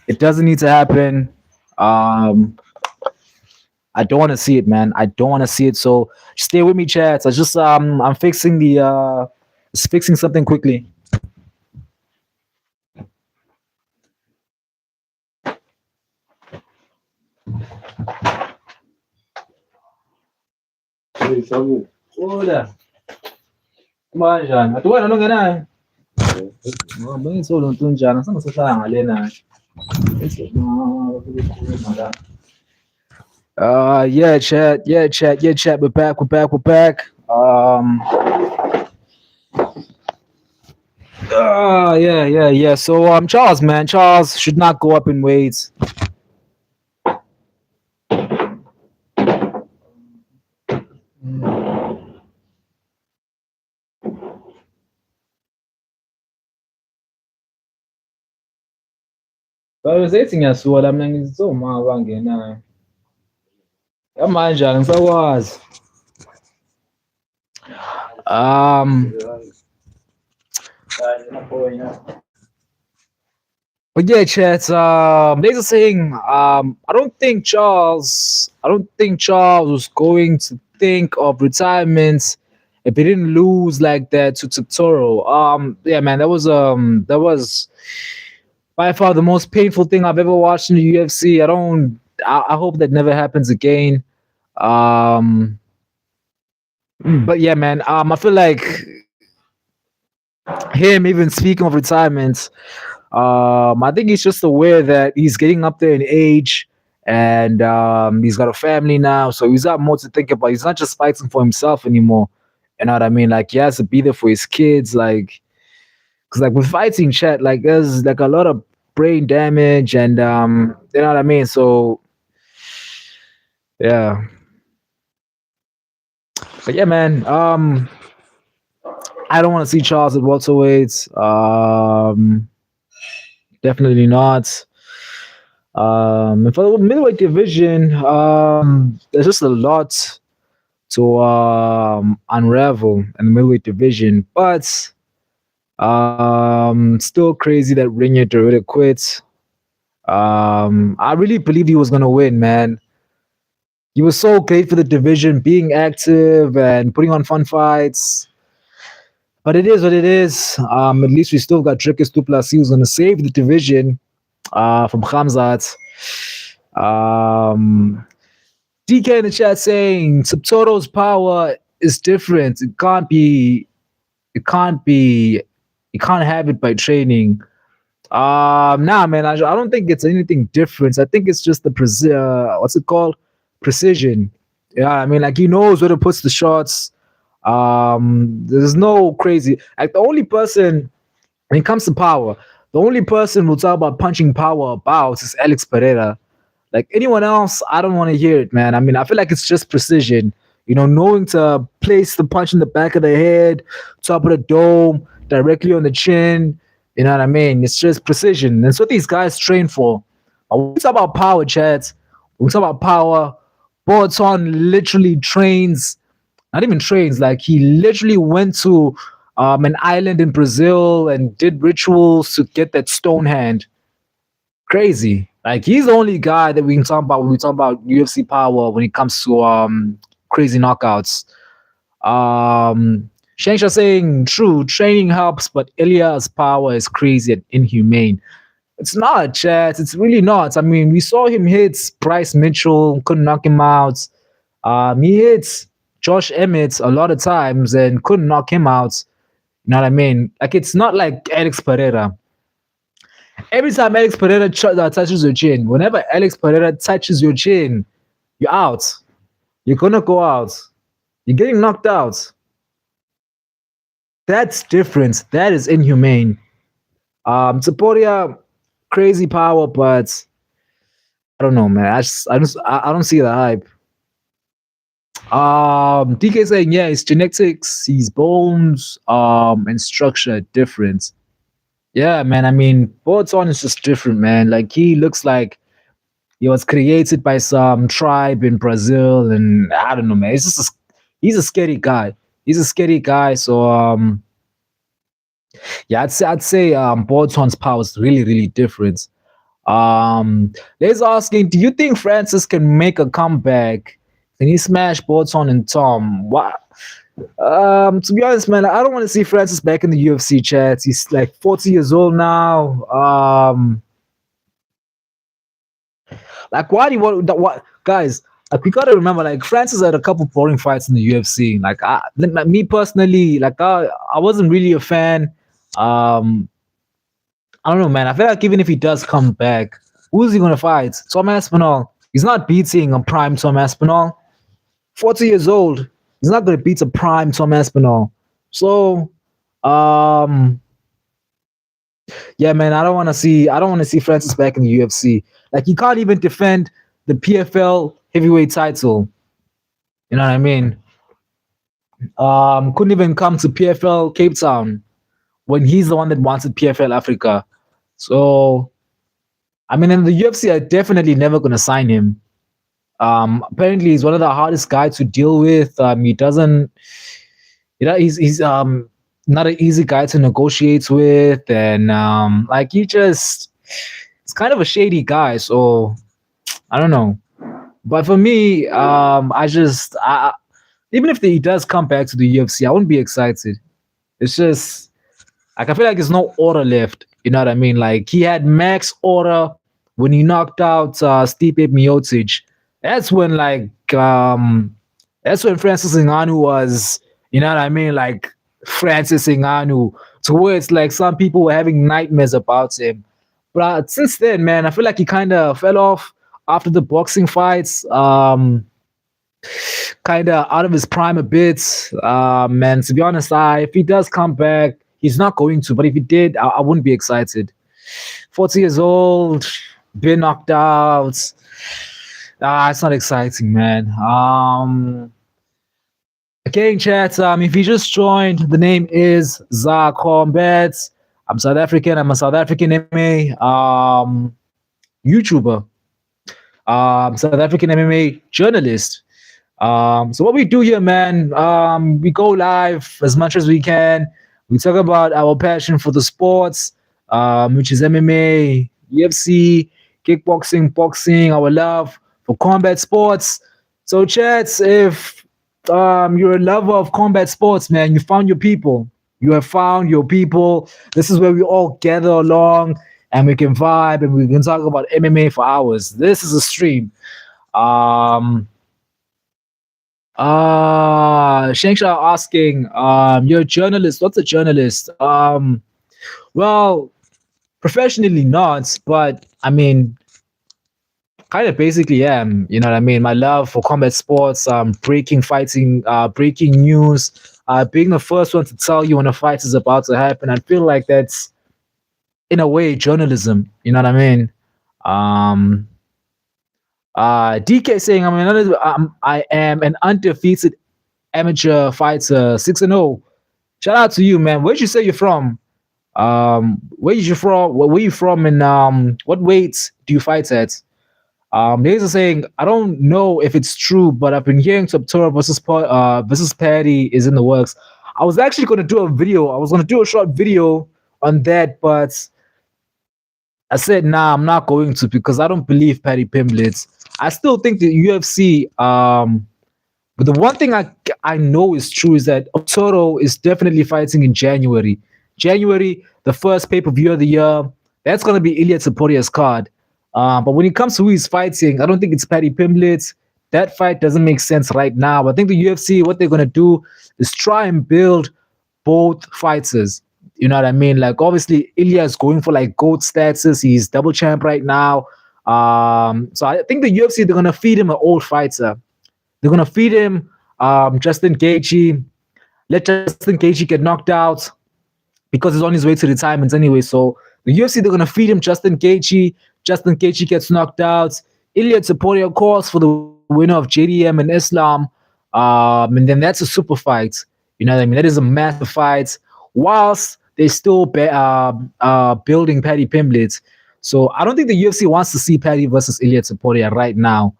It doesn't need to happen. I don't want to see it, man. I don't want to see it. So stay with me, chat. I'm fixing just fixing something quickly. Hola. Manjani? Atuwana nongena. Bangin solo ntunjana sama sasanga lena. Yeah, chat. Yeah, chat. Yeah, chat. We're back. We're back. We're back. Yeah. So, Charles, man, Charles should not go up in weight. Bayozethi ngiyasuka la mina ngizoma bangena. Yamanje angisakwazi. Um But yeah, chat. There's a saying. I don't think Charles was going to think of retirement if he didn't lose like that to Toro. Yeah, man, that was by far the most painful thing I've ever watched in the UFC. I don't. I hope that never happens again. Um, but yeah, man. I feel like him even speaking of retirement. I think he's just aware that he's getting up there in age, and he's got a family now, so he's got more to think about. He's not just fighting for himself anymore. You know what I mean? Like he has to be there for his kids. Like, because like with fighting, chat, like there's like a lot of brain damage, and you know what I mean. So yeah, but yeah, man. I don't want to see Charles at welterweight. Definitely not. And for the middleweight division, there's just a lot to unravel in the middleweight division, but still crazy that Renier Dorita quit. I really believe he was gonna win, man. He was so great for the division, being active and putting on fun fights. But it is what it is. At least we still got Dricus Duplessis who's gonna save the division from Khamzat. Um, DK in the chat saying Subtoto's power is different. It can't be. It can't be. You can't have it by training. Nah, man. I don't think it's anything different. I think it's just the what's it called? Precision. Yeah, I mean, like he knows where to put the shots. There's no crazy. Like the only person when it comes to power, the only person who'll talk about punching power about is Alex Pereira. Like anyone else, I don't want to hear it, man. I mean, I feel like it's just precision. You know, knowing to place the punch in the back of the head, top of the dome, directly on the chin. You know what I mean? It's just precision. That's what these guys train for. But when we talk about power, Chad, when we talk about power, Boaton literally trains, not even trains, like he literally went to an island in Brazil and did rituals to get that stone hand. Crazy. Like he's the only guy that we can talk about when we talk about UFC power when it comes to crazy knockouts. Shangsha saying true, training helps, but Ilya's power is crazy and inhumane. It's not, chat. It's really not. I mean, we saw him hit Bryce Mitchell, couldn't knock him out. He hits Josh Emmett a lot of times and couldn't knock him out. You know what I mean? Like it's not like Alex Pereira. Every time Alex Pereira touches your chin, whenever Alex Pereira touches your chin, you're out. You're gonna go out. You're getting knocked out. That's different. That is inhumane. Taporia, crazy power, but I don't know, man. I don't see the hype. DK saying, yeah, his genetics, his bones, and structure are different. Yeah, man. I mean, Boaton is just different, man. Like he looks like he was created by some tribe in Brazil, and I don't know, man. He's a scary guy. He's a scary guy. So yeah, I'd say Boaton's power is really really different. Let's asking, do you think Francis can make a comeback? Can he smash Boaton and Tom? What? To be honest, man, I don't want to see Francis back in the UFC chat. He's like 40 years old now. Like, why do you want what guys? Like, we gotta remember, like, Francis had a couple boring fights in the UFC. Me personally, like, I wasn't really a fan. Um, I don't know, man. I feel like even if he does come back, who's he gonna fight? Tom Aspinall. He's not beating a prime Tom Aspinall. 40 years old. He's not gonna beat a prime Tom Aspinall. So, um, yeah, man, I don't want to see Francis back in the UFC. Like he can't even defend the PFL heavyweight title. You know what I mean? Couldn't even come to PFL Cape Town when he's the one that wanted PFL Africa. So I mean, in the UFC, are definitely never gonna sign him. Apparently, he's one of the hardest guys to deal with. He doesn't, he's not an easy guy to negotiate with, and like he just It's kind of a shady guy, so I don't know. But for me, even if he does come back to the UFC, I wouldn't be excited. It's just like I feel like there's no order left. You know what I mean? Like he had max order when he knocked out Stipe Miocic. That's when that's when Francis Ngannou was. You know what I mean? Like Francis Ngannou, to where it's like some people were having nightmares about him. But since then, man, I feel like he kind of fell off after the boxing fights. Kind of out of his prime a bit. Man, to be honest, if he does come back, he's not going to. But if he did, I wouldn't be excited. 40 years old, been knocked out. It's not exciting, man. Okay, chat. If you just joined, the name is Zar-Kombat. I'm South African. I'm a South African MMA YouTuber. South African MMA journalist. So what we do here, man, we go live as much as we can. We talk about our passion for the sports, which is MMA, UFC, kickboxing, boxing, our love for combat sports. So, chats, if you're a lover of combat sports, man, you found your people. You have found your people. This is where we all gather along and we can vibe and we can talk about MMA for hours. This is a stream. Shengsha asking, you're a journalist. What's a journalist? Well, professionally not, but I mean, kind of basically am. You know what I mean? My love for combat sports, breaking fighting, breaking news, being the first one to tell you when a fight is about to happen. I feel like that's in a way journalism. You know what I mean? Um, DK saying I am an undefeated amateur fighter, 6-0. Shout out to you, man. Where'd you say you're from? Where you from? Where you from? And what weights do you fight at? Niggas are saying I don't know if it's true, but I've been hearing Toptora versus Paddy is in the works. I was actually going to do a video. I was going to do a short video on that, but I said nah, I'm not going to because I don't believe Paddy Pimblett. I still think the UFC. But the one thing I know is true is that Otoro is definitely fighting in January. January, the first pay per view of the year. That's going to be Ilya Toporia's card. But when it comes to who he's fighting, I don't think it's Paddy Pimblett. That fight doesn't make sense right now. I think the UFC, what they're going to do is try and build both fighters. You know what I mean? Like, obviously, Ilya is going for like GOAT status. He's double champ right now. So I think the UFC, they're going to feed him an old fighter. They're going to feed him Justin Gaethje. Let Justin Gaethje get knocked out because he's on his way to retirement anyway. So the UFC, they're going to feed him Justin Gaethje. Justin Gaethje gets knocked out. Ilya Topuria calls for the winner of JDM and Islam. And then that's a super fight. You know what I mean? That is a massive fight. Whilst they're still building Paddy Pimblett. So I don't think the UFC wants to see Paddy versus Ilya Topuria right now.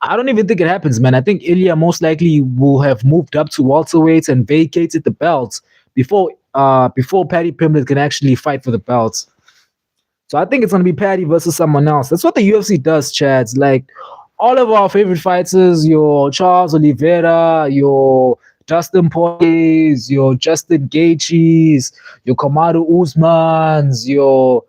I don't even think it happens, man. I think Ilya most likely will have moved up to welterweight and vacated the belt before Paddy Pimblett can actually fight for the belt. So I think it's gonna be Paddy versus someone else. That's what the UFC does, Chads. Like all of our favorite fighters, your Charles Oliveira, your Dustin Poiriers, your Justin Gaethjes, your Kamaru Usmans, your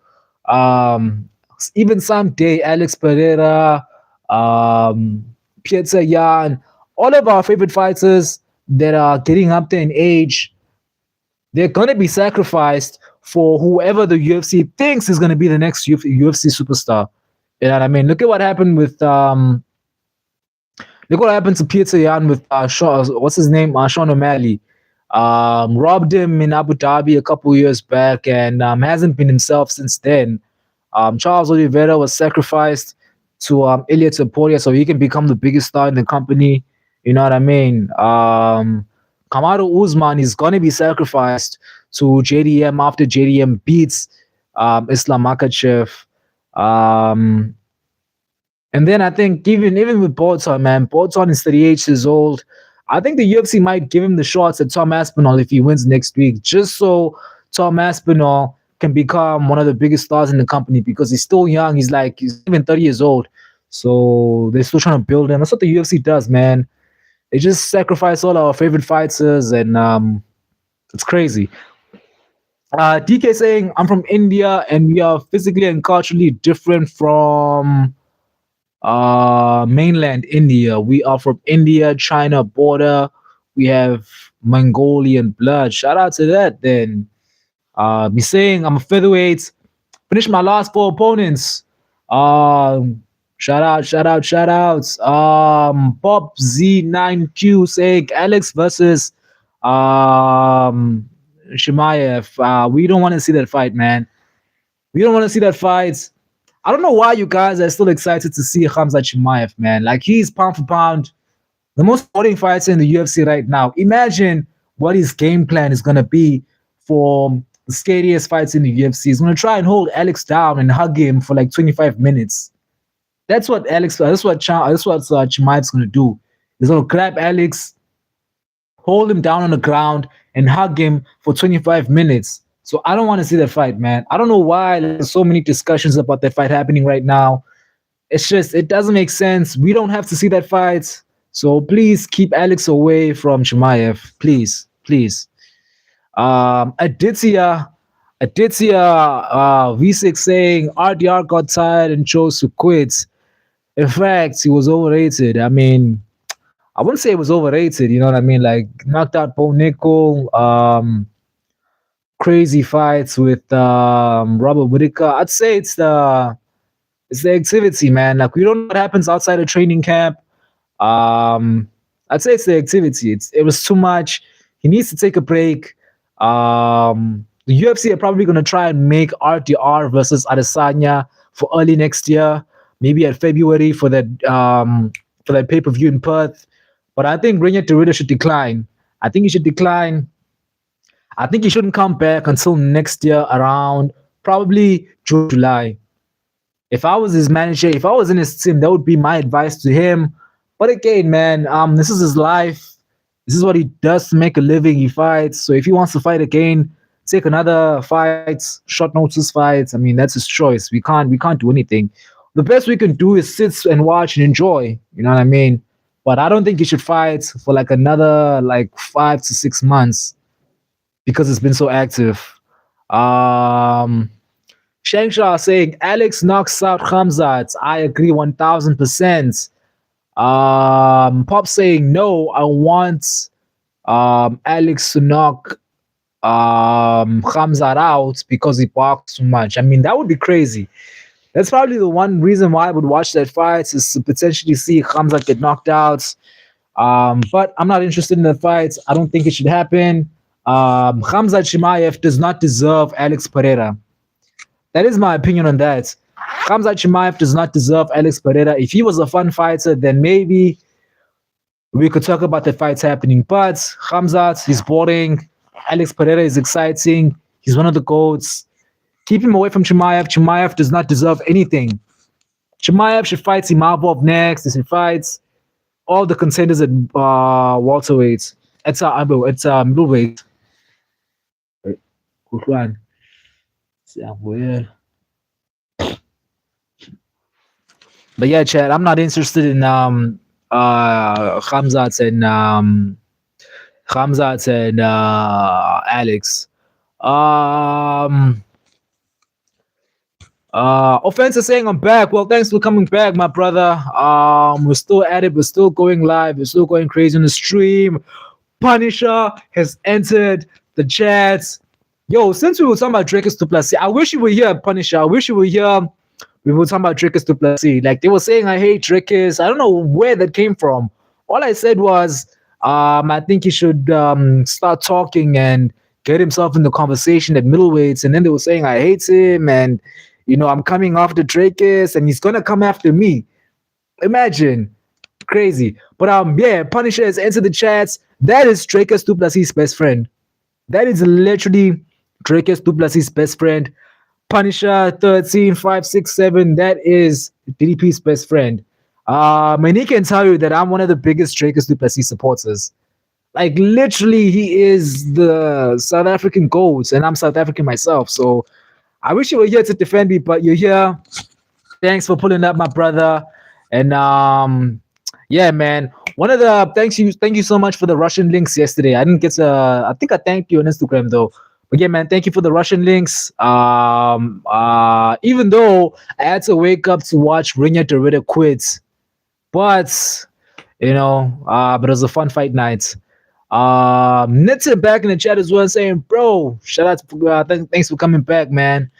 even someday Alex Pereira, Pietza Yan, all of our favorite fighters that are getting up there in age, they're gonna be sacrificed for whoever the UFC thinks is gonna be the next UFC superstar. You know what I mean? Look at what happened with look what happened to Pietza Yan with what's his name? Sean O'Malley. Robbed him in Abu Dhabi a couple years back and hasn't been himself since then. Charles Oliveira was sacrificed to Ilya Topuria so he can become the biggest star in the company. You know what I mean? Kamaru Usman is going to be sacrificed to JDM after JDM beats Islam Makhachev. And then I think even with Botan, man, Botan is 38 years old. I think the UFC might give him the shots at Tom Aspinall if he wins next week, just so Tom Aspinall can become one of the biggest stars in the company because he's still young. He's not even 30 years old. So they're still trying to build him. That's what the UFC does, man. They just sacrifice all our favorite fighters, and it's crazy. DK saying, I'm from India and we are physically and culturally different from mainland India. We are from India, China border. We have Mongolian blood. Shout out to that then. Be saying I'm a featherweight. Finished my last four opponents. Shout out, shout out, shout outs. Bob Z9Q saying Alex versus um Shimaev. We don't want to see that fight, man. We don't want to see that fight. I don't know why you guys are still excited to see Khamzat Chimaev, man. Like he's pound for pound the most important fighter in the UFC right now. Imagine what his game plan is gonna be for the scariest fights in the UFC. He's gonna try and hold Alex down and hug him for like 25 minutes. That's what Alex. That's what Chimaev's gonna do. He's gonna grab Alex, hold him down on the ground, and hug him for 25 minutes. So I don't want to see that fight, man. I don't know why there's so many discussions about that fight happening right now. It's just it doesn't make sense. We don't have to see that fight. So please keep Alex away from Chimaev. Please, please. Aditya V6 saying RDR got tired and chose to quit. In fact, he was overrated. I mean, I wouldn't say it was overrated. You know what I mean? Like knocked out Bo Nickel. Crazy fights with Robert Whitaker. I'd say it's the activity, man. Like we don't know what happens outside of training camp. Um, I'd say it's the activity. It was too much. He needs to take a break. The UFC are probably going to try and make RTR versus Adesanya for early next year, maybe at February for that pay per view in Perth. But I think Renier Derrida should decline. I think he should decline. I think he shouldn't come back until next year around probably June, July. If I was his manager, if I was in his team, that would be my advice to him. But again, man, this is his life. This is what he does to make a living. He fights. So if he wants to fight again, take another fight, short notice fights. I mean, that's his choice. We can't do anything. The best we can do is sit and watch and enjoy. You know what I mean? But I don't think he should fight for like another like 5 to 6 months because it's been so active. Shangsha saying Alex knocks out Khamzat. I agree 1000%. Pop saying no, I want Alex to knock Khamzat out because he barks too much. I mean, that would be crazy. That's probably the one reason why I would watch that fight is to potentially see Khamzat get knocked out. But I'm not interested in the fight. I don't think it should happen. Khamzat Chimaev does not deserve Alex Pereira. That is my opinion on that. Khamzat Chimaev does not deserve Alex Pereira. If he was a fun fighter, then maybe we could talk about the fights happening. But Khamzat is boring. Alex Pereira is exciting. He's one of the GOATs. Keep him away from Chimaev. Chimaev does not deserve anything. Chimaev should fight Imavov next. He should fight all the contenders at welterweight. It's middleweight. Good one. But yeah, Chad, I'm not interested in Khamzat and Alex. Offense is saying I'm back. Well, thanks for coming back, my brother. We're still at it. We're still going live. We're still going crazy on the stream. Punisher has entered the chats. Yo, since we were talking about Dracus Duplessis, I wish you were here, Punisher. I wish you were here. We were talking about Dracus Duplessis. Like they were saying, I hate Dracus. I don't know where that came from. All I said was, I think he should start talking and get himself in the conversation at middleweights. And then they were saying, I hate him, and I'm coming after Dracus, and he's gonna come after me. Imagine, crazy. But yeah, Punisher has entered the chats. That is Dracus Duplessis' best friend. That is literally Dracus Duplessis' best friend. Punisher 13567. That is DDP's best friend. And he can tell you that I'm one of the biggest Dracus Duplessis supporters. Like literally, he is the South African GOAT, and I'm South African myself. So I wish you were here to defend me, but you're here. Thanks for pulling up, my brother. And yeah, man. One of the thank you so much for the Russian links yesterday. I didn't get to. I think I thanked you on Instagram though. But yeah, man, thank you for the Russian links. Even though I had to wake up to watch Rinya Derrida quit, but but it was a fun fight night. Nitsa back in the chat as well, saying, "Bro, shout out to thanks for coming back, man.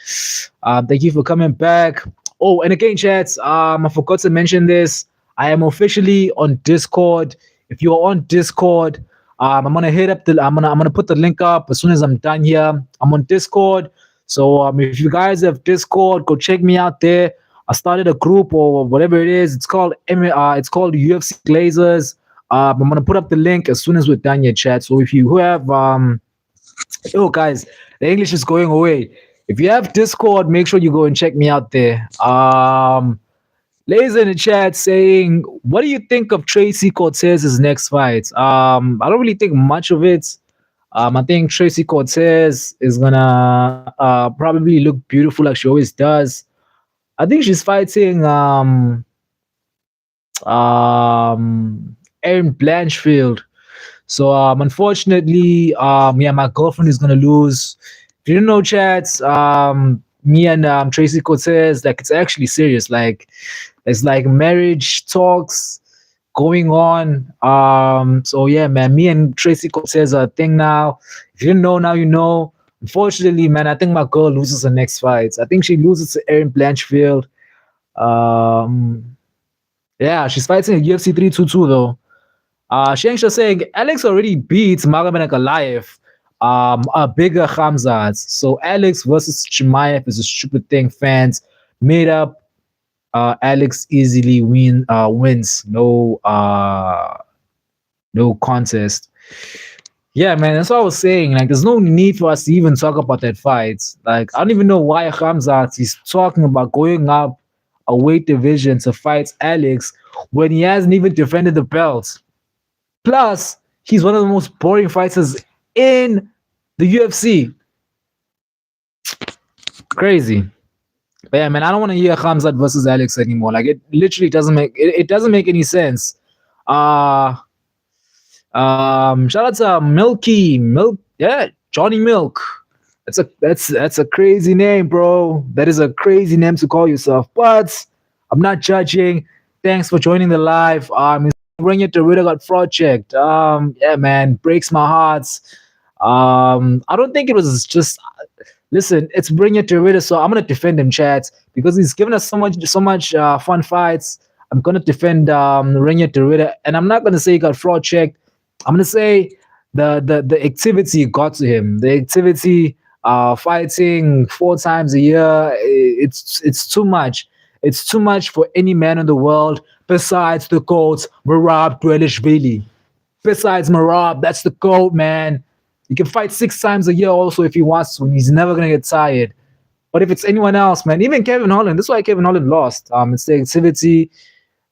Thank you for coming back. Oh, and again, chats. I forgot to mention this. I am officially on Discord. If you are on Discord, I'm gonna hit up the. I'm gonna put the link up as soon as I'm done here. I'm on Discord. So if you guys have Discord, go check me out there. I started a group or whatever it is. It's called UFC Glazers. I'm gonna put up the link as soon as we're done your chat. So if you who have oh guys, the English is going away. If you have Discord, make sure you go and check me out there. Laser in the chat saying, what do you think of Tracy Cortez's next fight? I don't really think much of it. I think Tracy Cortez is gonna probably look beautiful like she always does. I think she's fighting Erin Blanchfield. So unfortunately, yeah, my girlfriend is gonna lose. If you didn't know, chats, me and Tracy Cortez, like it's actually serious. Like it's like marriage talks going on. So yeah, man, me and Tracy Cortez are a thing now. If you didn't know, now you know. Unfortunately, man, I think my girl loses her next fight. I think she loses to Erin Blanchfield. Um, yeah, she's fighting at UFC 322 though. Shengsha saying Alex already beats Magomed Ankalaev, a bigger Khamzat. So Alex versus Chimaev is a stupid thing. Fans made up. Alex easily wins. No contest. Yeah, man, that's what I was saying. Like, there's no need for us to even talk about that fight. Like, I don't even know why Khamzat is talking about going up a weight division to fight Alex when he hasn't even defended the belt. Plus, he's one of the most boring fighters in the UFC. Crazy. But yeah, man, I don't want to hear Khamzat versus Alex anymore. Like it literally it doesn't make any sense. Shout out to Milk, yeah, Johnny Milk. That's a crazy name, bro. That is a crazy name to call yourself. But I'm not judging. Thanks for joining the live. Bring it to Ritter got fraud checked. Yeah, man, breaks my heart. I don't think it was just. Listen, it's Bring It to Ritter, so I'm gonna defend him, chat, because he's given us so much fun fights. I'm gonna defend Bring It to Ritter, and I'm not gonna say he got fraud checked. I'm gonna say the activity got to him. The activity, fighting 4 times a year, it's too much. It's too much for any man in the world besides the GOAT, Merab Dvalishvili. Besides Merab, that's the GOAT, man. He can fight 6 times a year also if he wants to, and he's never gonna get tired. But if it's anyone else, man, even Kevin Holland, that's why Kevin Holland lost. It's the activity.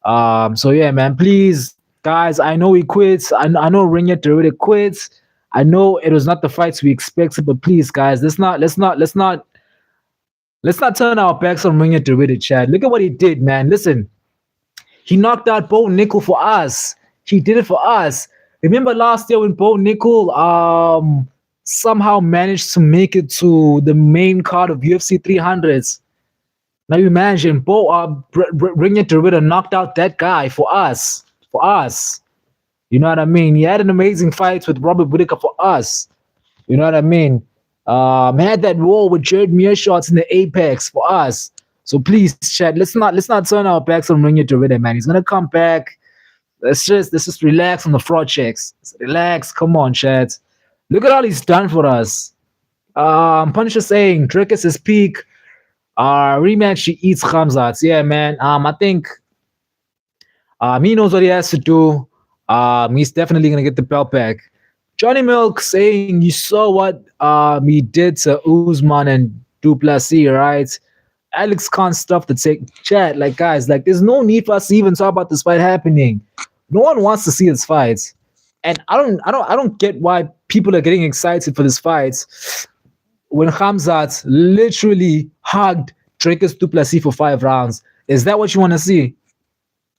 So yeah, man, please, guys, I know he quits. I know Rinya already quits. I know it was not the fights we expected, but please, guys, let's not turn our backs on Rinya Derrida, Chad. Look at what he did, man. Listen, he knocked out Bo Nickel for us. He did it for us. Remember last year when Bo Nickel somehow managed to make it to the main card of UFC 300s? Now you imagine Rinya Derrida knocked out that guy for us. For us. You know what I mean? He had an amazing fight with Robert Whittaker for us. You know what I mean? Had that war with Jared Meerschaert in the Apex for us. So please, Chad, let's not turn our backs on Rinya Derrida, man. He's gonna come back. Let's just relax on the fraud checks. Relax. Come on, Chad. Look at all he's done for us. Punisher saying Drake is his peak. Rematch, she eats Khamzat. Yeah, man. I think he knows what he has to do. He's definitely gonna get the belt back. Johnny Milk saying you saw what he did to Usman and Duplessis, right? Alex can't stuff the take chat. Like guys, like there's no need for us to even talk about this fight happening. No one wants to see this fight. And I don't get why people are getting excited for this fight when Khamzat literally hugged Dracus Duplessis for 5 rounds. Is that what you want to see?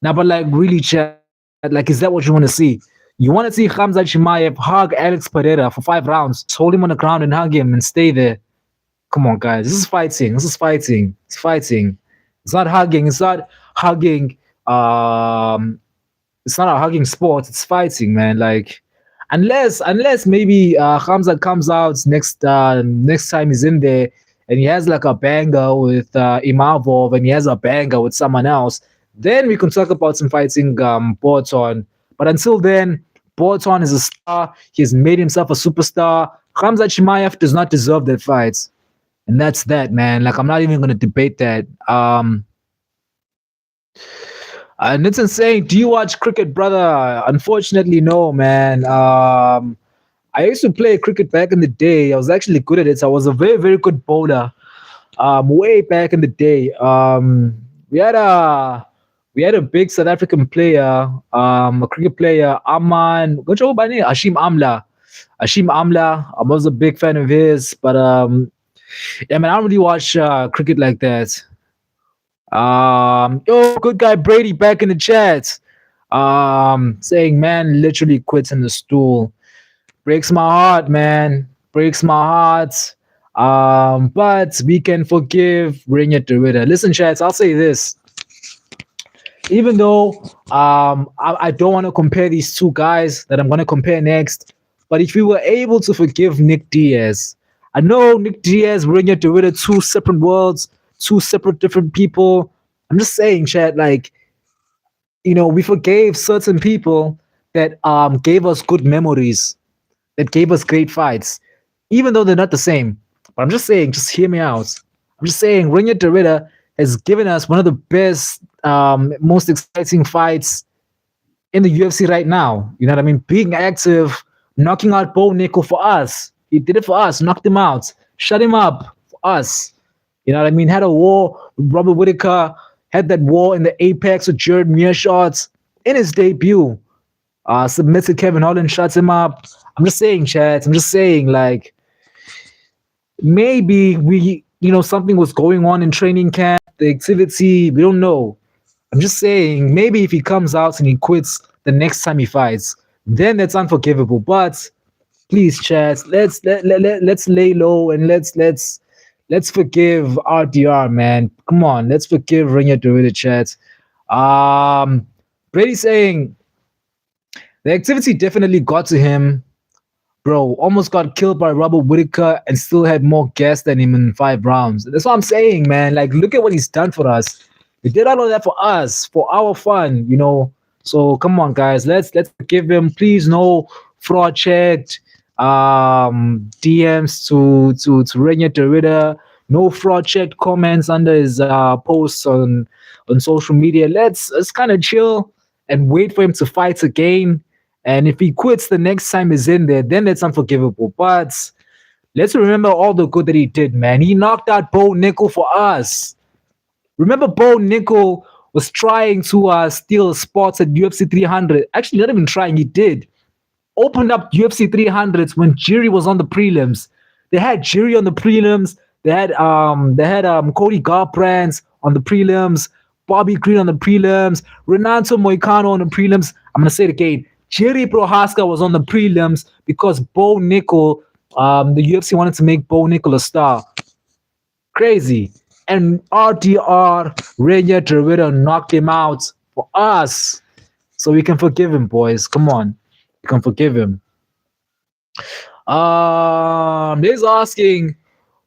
Now, but like really, chat, like, is that what you want to see? You want to see Khamzat Chimaev hug Alex Pereira for 5 rounds, just hold him on the ground and hug him and stay there. Come on, guys. This is fighting. This is fighting. It's fighting. It's not hugging. It's not hugging. It's not a hugging sport. It's fighting, man. Like, unless maybe Hamza comes out next time he's in there and he has like a banger with Imavov and he has a banger with someone else, then we can talk about some fighting Borton. But until then, Borton is a star. He's made himself a superstar. Hamza Chimaev does not deserve that fight. And that's that, man. Like, I'm not even gonna debate that. And it's insane. Do you watch cricket, brother? Unfortunately, no, man. I used to play cricket back in the day. I was actually good at it. So I was a very, very good bowler. Way back in the day. We had a big South African player, a cricket player, Aman. What's your name? Ashim Amla. Ashim Amla. I was a big fan of his, but yeah, man, I don't really watch cricket like that. Yo, good guy Brady back in the chat. Saying man literally quits in the stool. Breaks my heart, man. Breaks my heart. But we can forgive Renya Derrida. Listen, chats, I'll say this. Even though I don't want to compare these two guys that I'm going to compare next, but if we were able to forgive Nick Diaz, I know Nick Diaz, Renya Derrida, two separate worlds, two separate different people. I'm just saying, chat, like, we forgave certain people that gave us good memories, that gave us great fights, even though they're not the same. But I'm just saying, just hear me out. I'm just saying, Renya Derrida has given us one of the best, most exciting fights in the UFC right now. You know what I mean? Being active, knocking out Bo Nickel for us. He did it for us, knocked him out, shut him up for us. You know what I mean? Had a war with Robert Whittaker, had that war in the Apex with Jared Mearshot in his debut. Submitted Kevin Holland, shuts him up. I'm just saying, chat. I'm just saying, like, maybe something was going on in training camp, the activity, we don't know. I'm just saying, maybe if he comes out and he quits the next time he fights, then that's unforgivable. But please, chat, let's lay low and let's forgive RDR, man. Come on, let's forgive Renya Derrida, chat. Brady saying the activity definitely got to him. Bro, almost got killed by Robert Whittaker and still had more gas than him in 5 rounds. That's what I'm saying, man. Like, look at what he's done for us. He did all of that for us, for our fun, So come on, guys. Let's forgive him. Please, no fraud checked. DMs to Renya Derrida. No fraud checked comments under his posts on social media. Let's kind of chill and wait for him to fight again. And if he quits the next time he's in there, then it's unforgivable. But let's remember all the good that he did, man. He knocked out Bo Nickel for us. Remember, Bo Nickel was trying to steal spots at UFC 300. Actually, not even trying, he did. Opened up UFC 300s when Jiri was on the prelims. They had Jiri on the prelims. They had Cody Garbrandt on the prelims, Bobby Green on the prelims, Renato Moicano on the prelims. I'm gonna say it again. Jerry Prohaska was on the prelims because Bo Nickel, the UFC wanted to make Bo Nickel a star. Crazy. And RDR, Renya Derrida knocked him out for us. So we can forgive him, boys. Come on. We can forgive him. He's asking,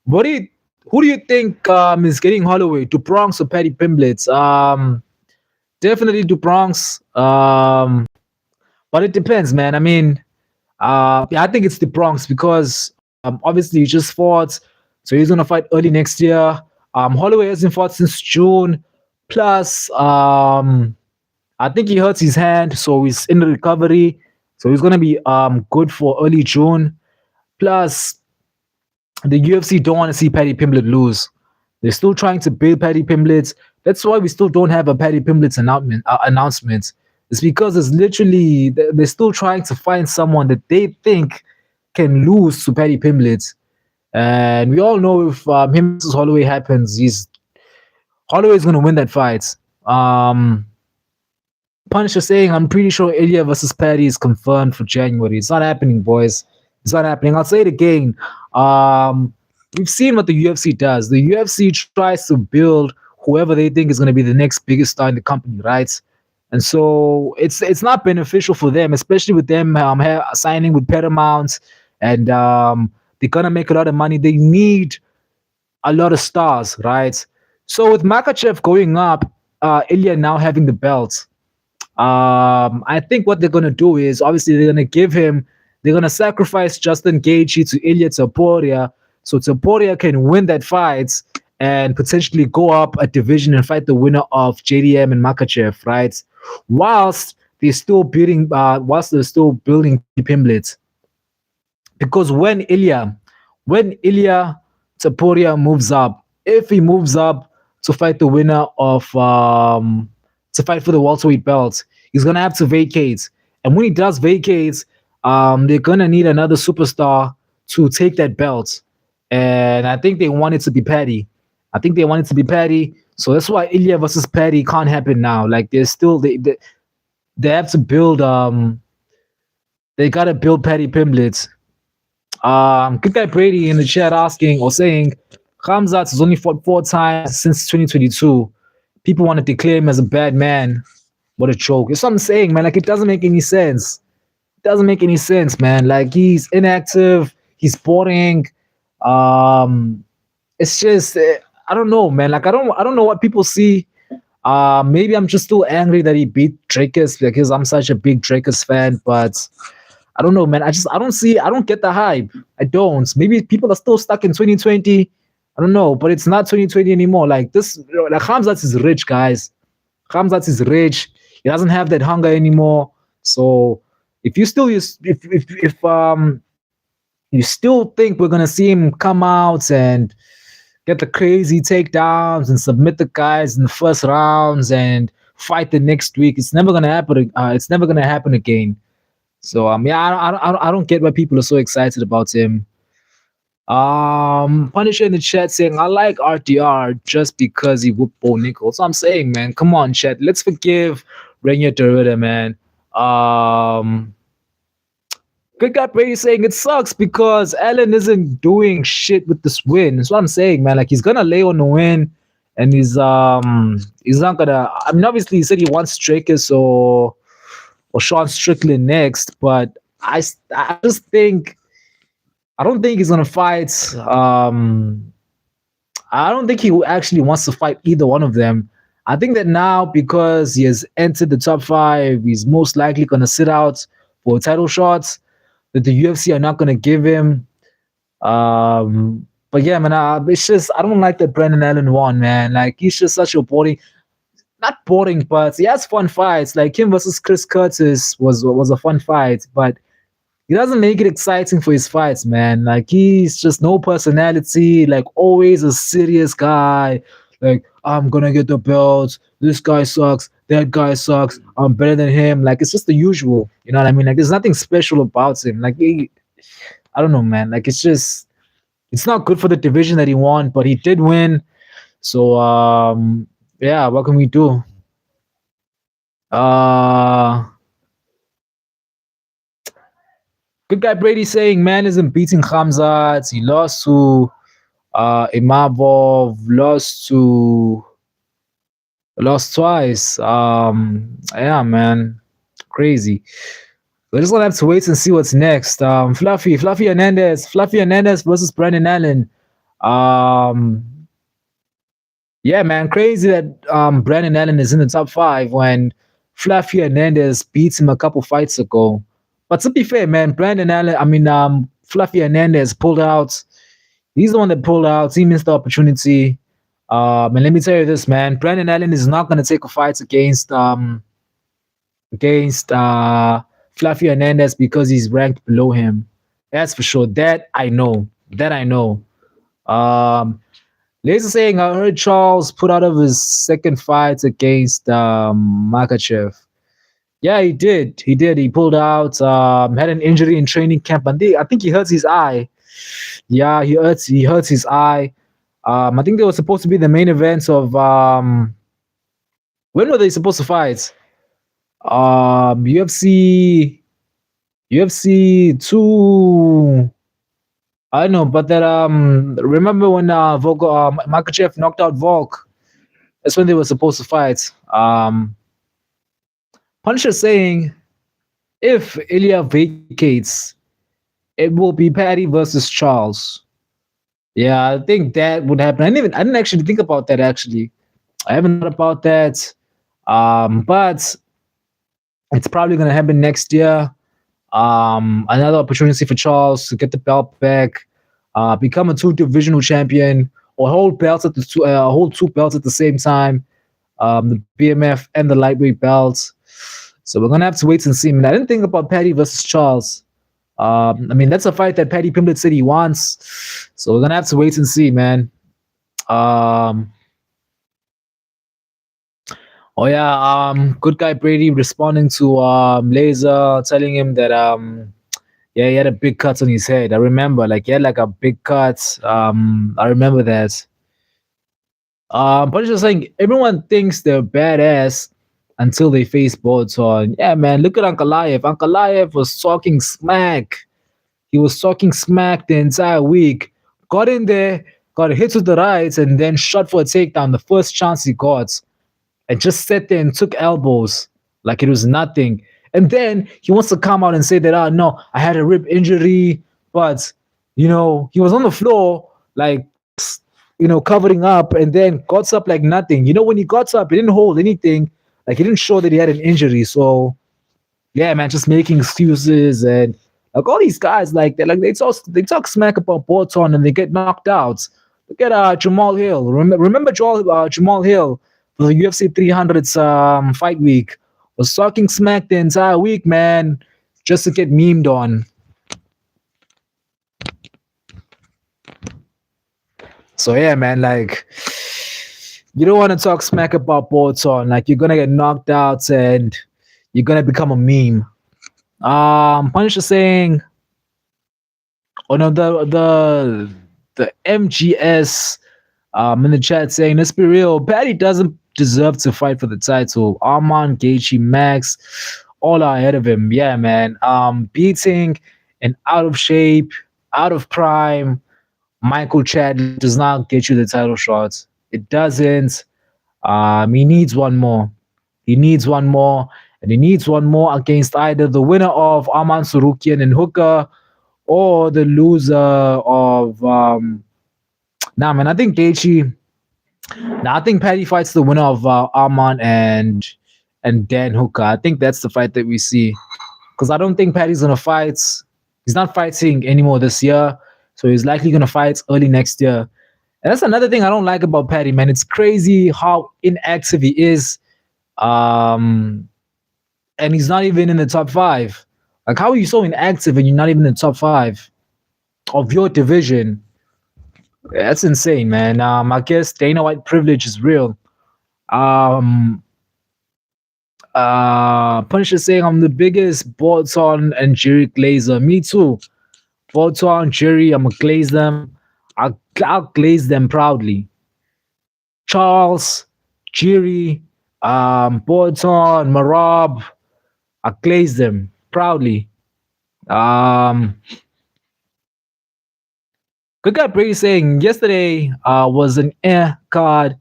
who do you think is getting Holloway? DuBronx or Paddy Pimblett? Definitely DuBronx. But it depends, man. I mean, I think it's DuBronx because obviously he just fought, so he's gonna fight early next year. Holloway hasn't fought since June. Plus, I think he hurts his hand, so he's in the recovery. So he's gonna be good for early June. Plus, the UFC don't want to see Paddy Pimblett lose. They're still trying to build Paddy Pimblett. That's why we still don't have a Paddy Pimblett announcement. It's because they're still trying to find someone that they think can lose to Paddy Pimblett. And we all know if him versus Holloway happens, he's Holloway's gonna win that fight. Um, Punisher saying, I'm pretty sure Ilya versus Paddy is confirmed for January. It's not happening, boys. It's not happening. I'll say it again. Um, we've seen what the UFC does. The UFC tries to build whoever they think is going to be the next biggest star in the company, right? And so it's not beneficial for them, especially with them signing with Paramount, and they're gonna make a lot of money. They need a lot of stars, right? So with Makachev going up, Ilya now having the belt, I think what they're gonna do is obviously they're gonna sacrifice Justin Gaethje to Ilya Taporia, so Taporia can win that fight and potentially go up a division and fight the winner of JDM and Makachev, right? Whilst they're still building Paddy Pimblett, because when Ilya Taporia moves up, if he moves up to fight the winner of to fight for the welterweight belt, he's gonna have to vacate. And when he does vacate, they're gonna need another superstar to take that belt. And I think they want it to be Paddy. I think they want it to be Paddy. So that's why Ilya versus Paddy can't happen now. Like there's still they have to build they gotta build Paddy Pimblett. Good guy Brady in the chat asking or saying, Khamzat has only fought 4 times since 2022. People want to declare him as a bad man. What a joke. It's what I'm saying, man. Like, it doesn't make any sense. It doesn't make any sense, man. Like, he's inactive. He's boring. Um, it's just, I don't know, man. Like, I don't know what people see. Maybe I'm just still angry that he beat Drakus because I'm such a big Drakus fan, but I don't know, man. I don't get the hype. I don't. Maybe people are still stuck in 2020. I don't know, but it's not 2020 anymore. Like this, like Khamzat is rich, guys. Khamzat is rich. He doesn't have that hunger anymore. So if you still if you still think we're gonna see him come out and get the crazy takedowns and submit the guys in the first rounds and fight the next week, it's never gonna happen. It's never gonna happen again. So yeah, I don't get why people are so excited about him. Punisher in the chat saying I like RTR just because he whooped Bo Nichols. So I'm saying, man, come on, chat. Let's forgive Renya Derrida, man. Good guy Brady saying it sucks because Allen isn't doing shit with this win. That's what I'm saying, man. Like he's gonna lay on the win, and he's not gonna. I mean, obviously he said he wants Strikers or Sean Strickland next, but I just think I don't think he's gonna fight. I don't think he actually wants to fight either one of them. I think that now because he has entered the top 5, he's most likely gonna sit out for title shots that the UFC are not gonna give him. But yeah, man, it's just I don't like that Brandon Allen won, man. Like he's just such a boring, not boring, but he has fun fights. Like him versus Chris Curtis was a fun fight, but he doesn't make it exciting for his fights, man. Like he's just no personality, like always a serious guy. Like I'm gonna get the belt. This guy sucks. That guy sucks. I'm better than him. Like it's just the usual. You know what I mean? Like there's nothing special about him. Like I don't know, man. Like it's not good for the division that he won, but he did win. So yeah, what can we do? Good guy Brady saying man isn't beating Khamzat. He lost to Imavov, lost twice. Yeah, man. Crazy. We're just gonna have to wait and see what's next. Fluffy Hernandez versus Brandon Allen. Yeah, man, crazy that Brandon Allen is in the top 5 when Fluffy Hernandez beats him a couple fights ago. But to be fair, man, Fluffy Hernandez pulled out. He's the one that pulled out. He missed the opportunity. And let me tell you this, man, Brandon Allen is not gonna take a fight against Fluffy Hernandez because he's ranked below him. That's for sure. That I know. That I know. Laser saying I heard Charles put out of his second fight against Makachev. Yeah, he did. He did. He pulled out. Had an injury in training camp, and I think he hurt his eye. Yeah, he hurts his eye. I think they were supposed to be the main events of when were they supposed to fight? UFC two. I know, but that remember when Makachev knocked out Volk? That's when they were supposed to fight. Punisher saying if Ilya vacates, it will be Patty versus Charles. Yeah, I think that would happen. I didn't actually think about that actually. I haven't thought about that. But it's probably gonna happen next year. Another opportunity for Charles to get the belt back, become a two divisional champion, or hold two belts at the same time, the BMF and the lightweight belts. So we're gonna have to wait and see. I mean, I didn't think about Patty versus Charles. I mean, that's a fight that Patty Pimblett said he wants. So we're gonna have to wait and see, man. Um, oh yeah, good guy Brady responding to Laser, telling him that yeah, he had a big cut on his head. I remember, like he had like a big cut. I remember that. But it's just saying everyone thinks they're badass until they face Bolton. Yeah, man, look at Uncle Liev. Uncle Liev was talking smack. He was talking smack the entire week. Got in there, got hit with the rights, and then shot for a takedown the first chance he got, and just sat there and took elbows like it was nothing. And then he wants to come out and say that, oh no, I had a rib injury, but he was on the floor, like covering up, and then got up like nothing. When he got up, he didn't hold anything, like he didn't show that he had an injury. So yeah, man, just making excuses and like all these guys, like they talk smack about Bolton and they get knocked out. Look at Jamal Hill. Remember Jamal Hill for the UFC 300's fight week was talking smack the entire week, man, just to get memed on. So yeah, man, like you don't want to talk smack about Bolton. Like you're gonna get knocked out and you're gonna become a meme. Punisher saying, oh no, the MGS in the chat saying, let's be real, Patty doesn't deserve to fight for the title. Arman, Gaethje, Max, all are ahead of him. Yeah, man. Beating an out of shape, out of prime Michael Chadley does not get you the title shot. It doesn't. He needs one more. He needs one more, and he needs one more against either the winner of Arman Sarukian and Hooker or the loser of nah, man. I think Gaethje. Nah, I think Patty fights the winner of Arman and Dan Hooker. I think that's the fight that we see because I don't think Patty's gonna fight. He's not fighting anymore this year, so he's likely gonna fight early next year. And that's another thing I don't like about Patty, man. It's crazy how inactive he is. Um, and he's not even in the top five. Like, how are you so inactive and you're not even in the top five of your division? That's insane, man. I guess Dana White privilege is real. Um, Punisher saying I'm the biggest Bolton and Jerry Glazer. Me too. Bolton, Jerry, I'm gonna glaze them. I'll glaze them proudly. Charles, Jerry, Bolton, Marab, I glaze them proudly. Good guy Brady saying yesterday was an card.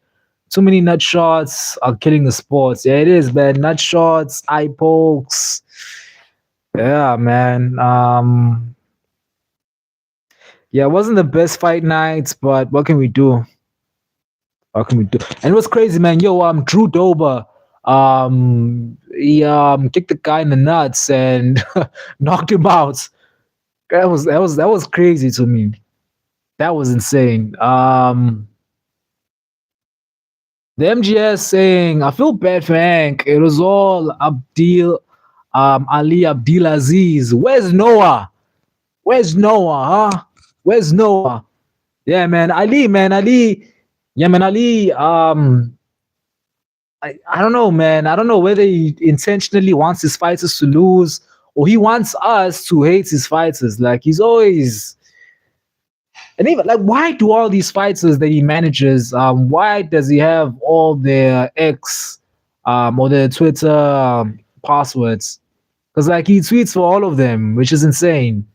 Too many nut shots are killing the sports. Yeah, it is, man. Nut shots, eye pokes. Yeah, man. Yeah, it wasn't the best fight nights, but what can we do? What can we do? And it was crazy, man. Yo, Drew Dober, he kicked the guy in the nuts and knocked him out. That was crazy to me. That was insane. The MGS saying, I feel bad for Hank. It was all Ali Abdulaziz. Where's Noah? Where's Noah, huh? Where's Noah? Yeah, man. Ali, man. Ali. Yeah, man. Ali. I don't know, man. I don't know whether he intentionally wants his fighters to lose or he wants us to hate his fighters. Like, he's always And even like, why do all these fighters that he manages? Why does he have all their X, or their Twitter passwords? Because like he tweets for all of them, which is insane.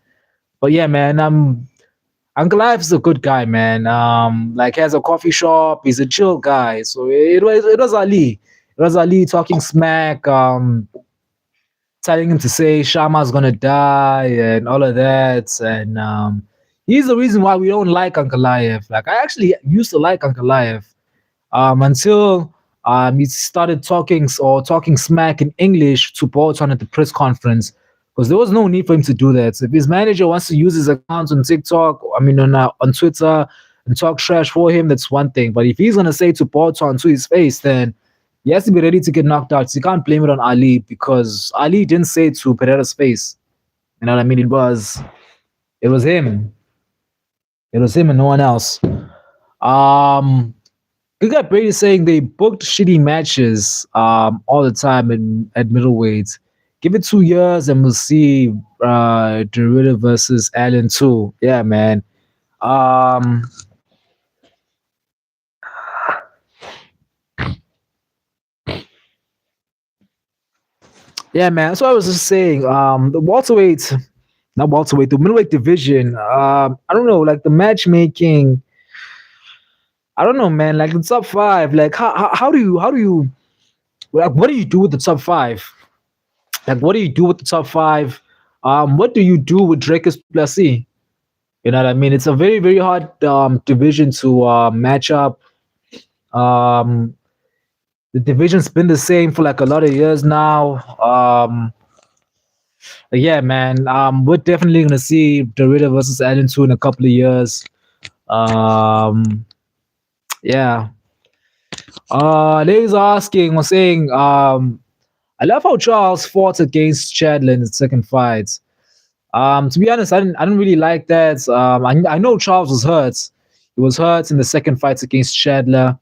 But yeah, man, Uncle Life's a good guy, man. Like has a coffee shop. He's a chill guy. So it was Ali. It was Ali talking smack. Telling him to say Shama's gonna die and all of that. And he's the reason why we don't like Uncle Life. Like I actually used to like Uncle Life until he started talking smack in English to Bolton at the press conference. Because there was no need for him to do that. So if his manager wants to use his account on TikTok, I mean on Twitter, and talk trash for him, that's one thing. But if he's gonna say to Bolton to his face, then he has to be ready to get knocked out. So you can't blame it on Ali because Ali didn't say it to Pereira's face. You know what I mean? It was him. It was him and no one else. Um Good guy Brady saying they booked shitty matches all the time at middleweight. Give it 2 years and we'll see Derrida versus Allen too. Yeah, man. Um yeah, man. So I was just saying, the welterweight, not welterweight, the middleweight division. I don't know, like the matchmaking. I don't know, man. Like the top five. Like how do you like what do you do with the top five? Like what do you do with the top five? What do you do with Drake Duplessis? You know what I mean? It's a very very hard division to match up. Um, the division's been the same for like a lot of years now. Yeah, man. We're definitely gonna see Dorita versus Allen 2 in a couple of years. Um, yeah. Ladies asking or saying, I love how Charles fought against Chandler in the second fight. To be honest, I didn't really like that. I know Charles was hurt. He was hurt in the second fight against Chandler.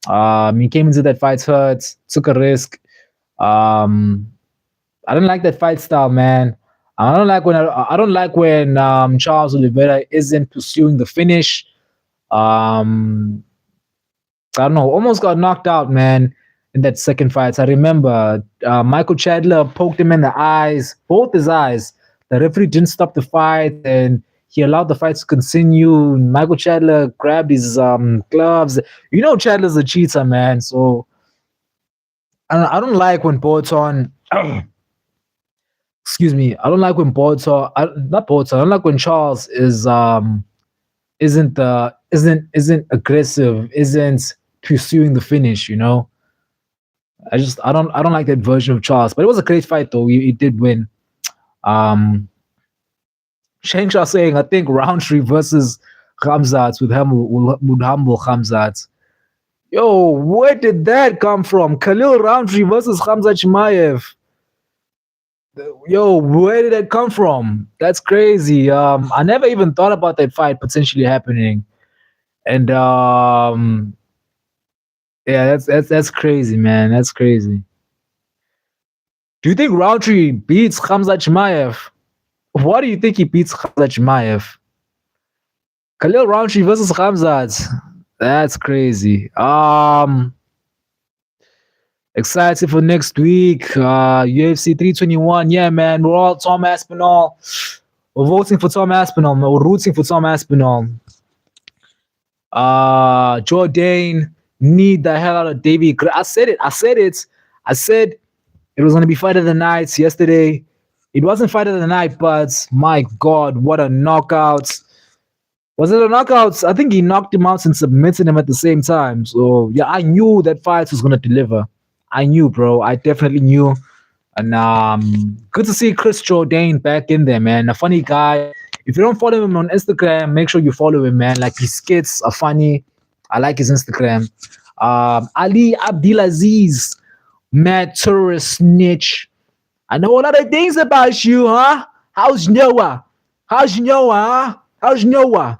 He came into that fight hurt, took a risk. Um, I don't like that fight style, man. I don't like when Charles Oliveira isn't pursuing the finish. Um, I don't know, almost got knocked out, man, in that second fight. I remember Michael Chandler poked him in the eyes, both his eyes. The referee didn't stop the fight, and he allowed the fight to continue. Michael Chandler grabbed his gloves. You know, Chandler's a cheater, man. So I don't like when Bolton. Excuse me. I don't like when Bolton. Not Bolton. I don't like when Charles isn't aggressive, isn't pursuing the finish. You know, I don't like that version of Charles. But it was a great fight though. He did win. Um, Shane Shaw saying I think Roundtree versus Khamzat would humble Khamzat. Yo, where did that come from? Khalil Roundtree versus Khamzat Chimaev. Yo, where did that come from? That's crazy. I never even thought about that fight potentially happening. And yeah, that's crazy, man. That's crazy. Do you think Roundtree beats Khamzat Chimaev? Why do you think he beats Khamzat Chimaev? Khalil Roundtree versus Khamzat. That's crazy. Excited for next week. UFC 321. Yeah, man. We're all Tom Aspinall. We're voting for Tom Aspinall, man. We're rooting for Tom Aspinall. Jordan, need the hell out of Davy. I said it. I said it. I said it was going to be fight of the night yesterday. It wasn't fight of the night, but my God, what a knockout. Was it a knockout? I think he knocked him out and submitted him at the same time. So, yeah, I knew that fight was going to deliver. I knew, bro. I definitely knew. And good to see Chris Jordan back in there, man. A funny guy. If you don't follow him on Instagram, make sure you follow him, man. Like his skits are funny. I like his Instagram. Ali Abdulaziz, mad tourist snitch. I know a lot of things about you, huh? How's Noah? How's Noah? Huh? How's Noah?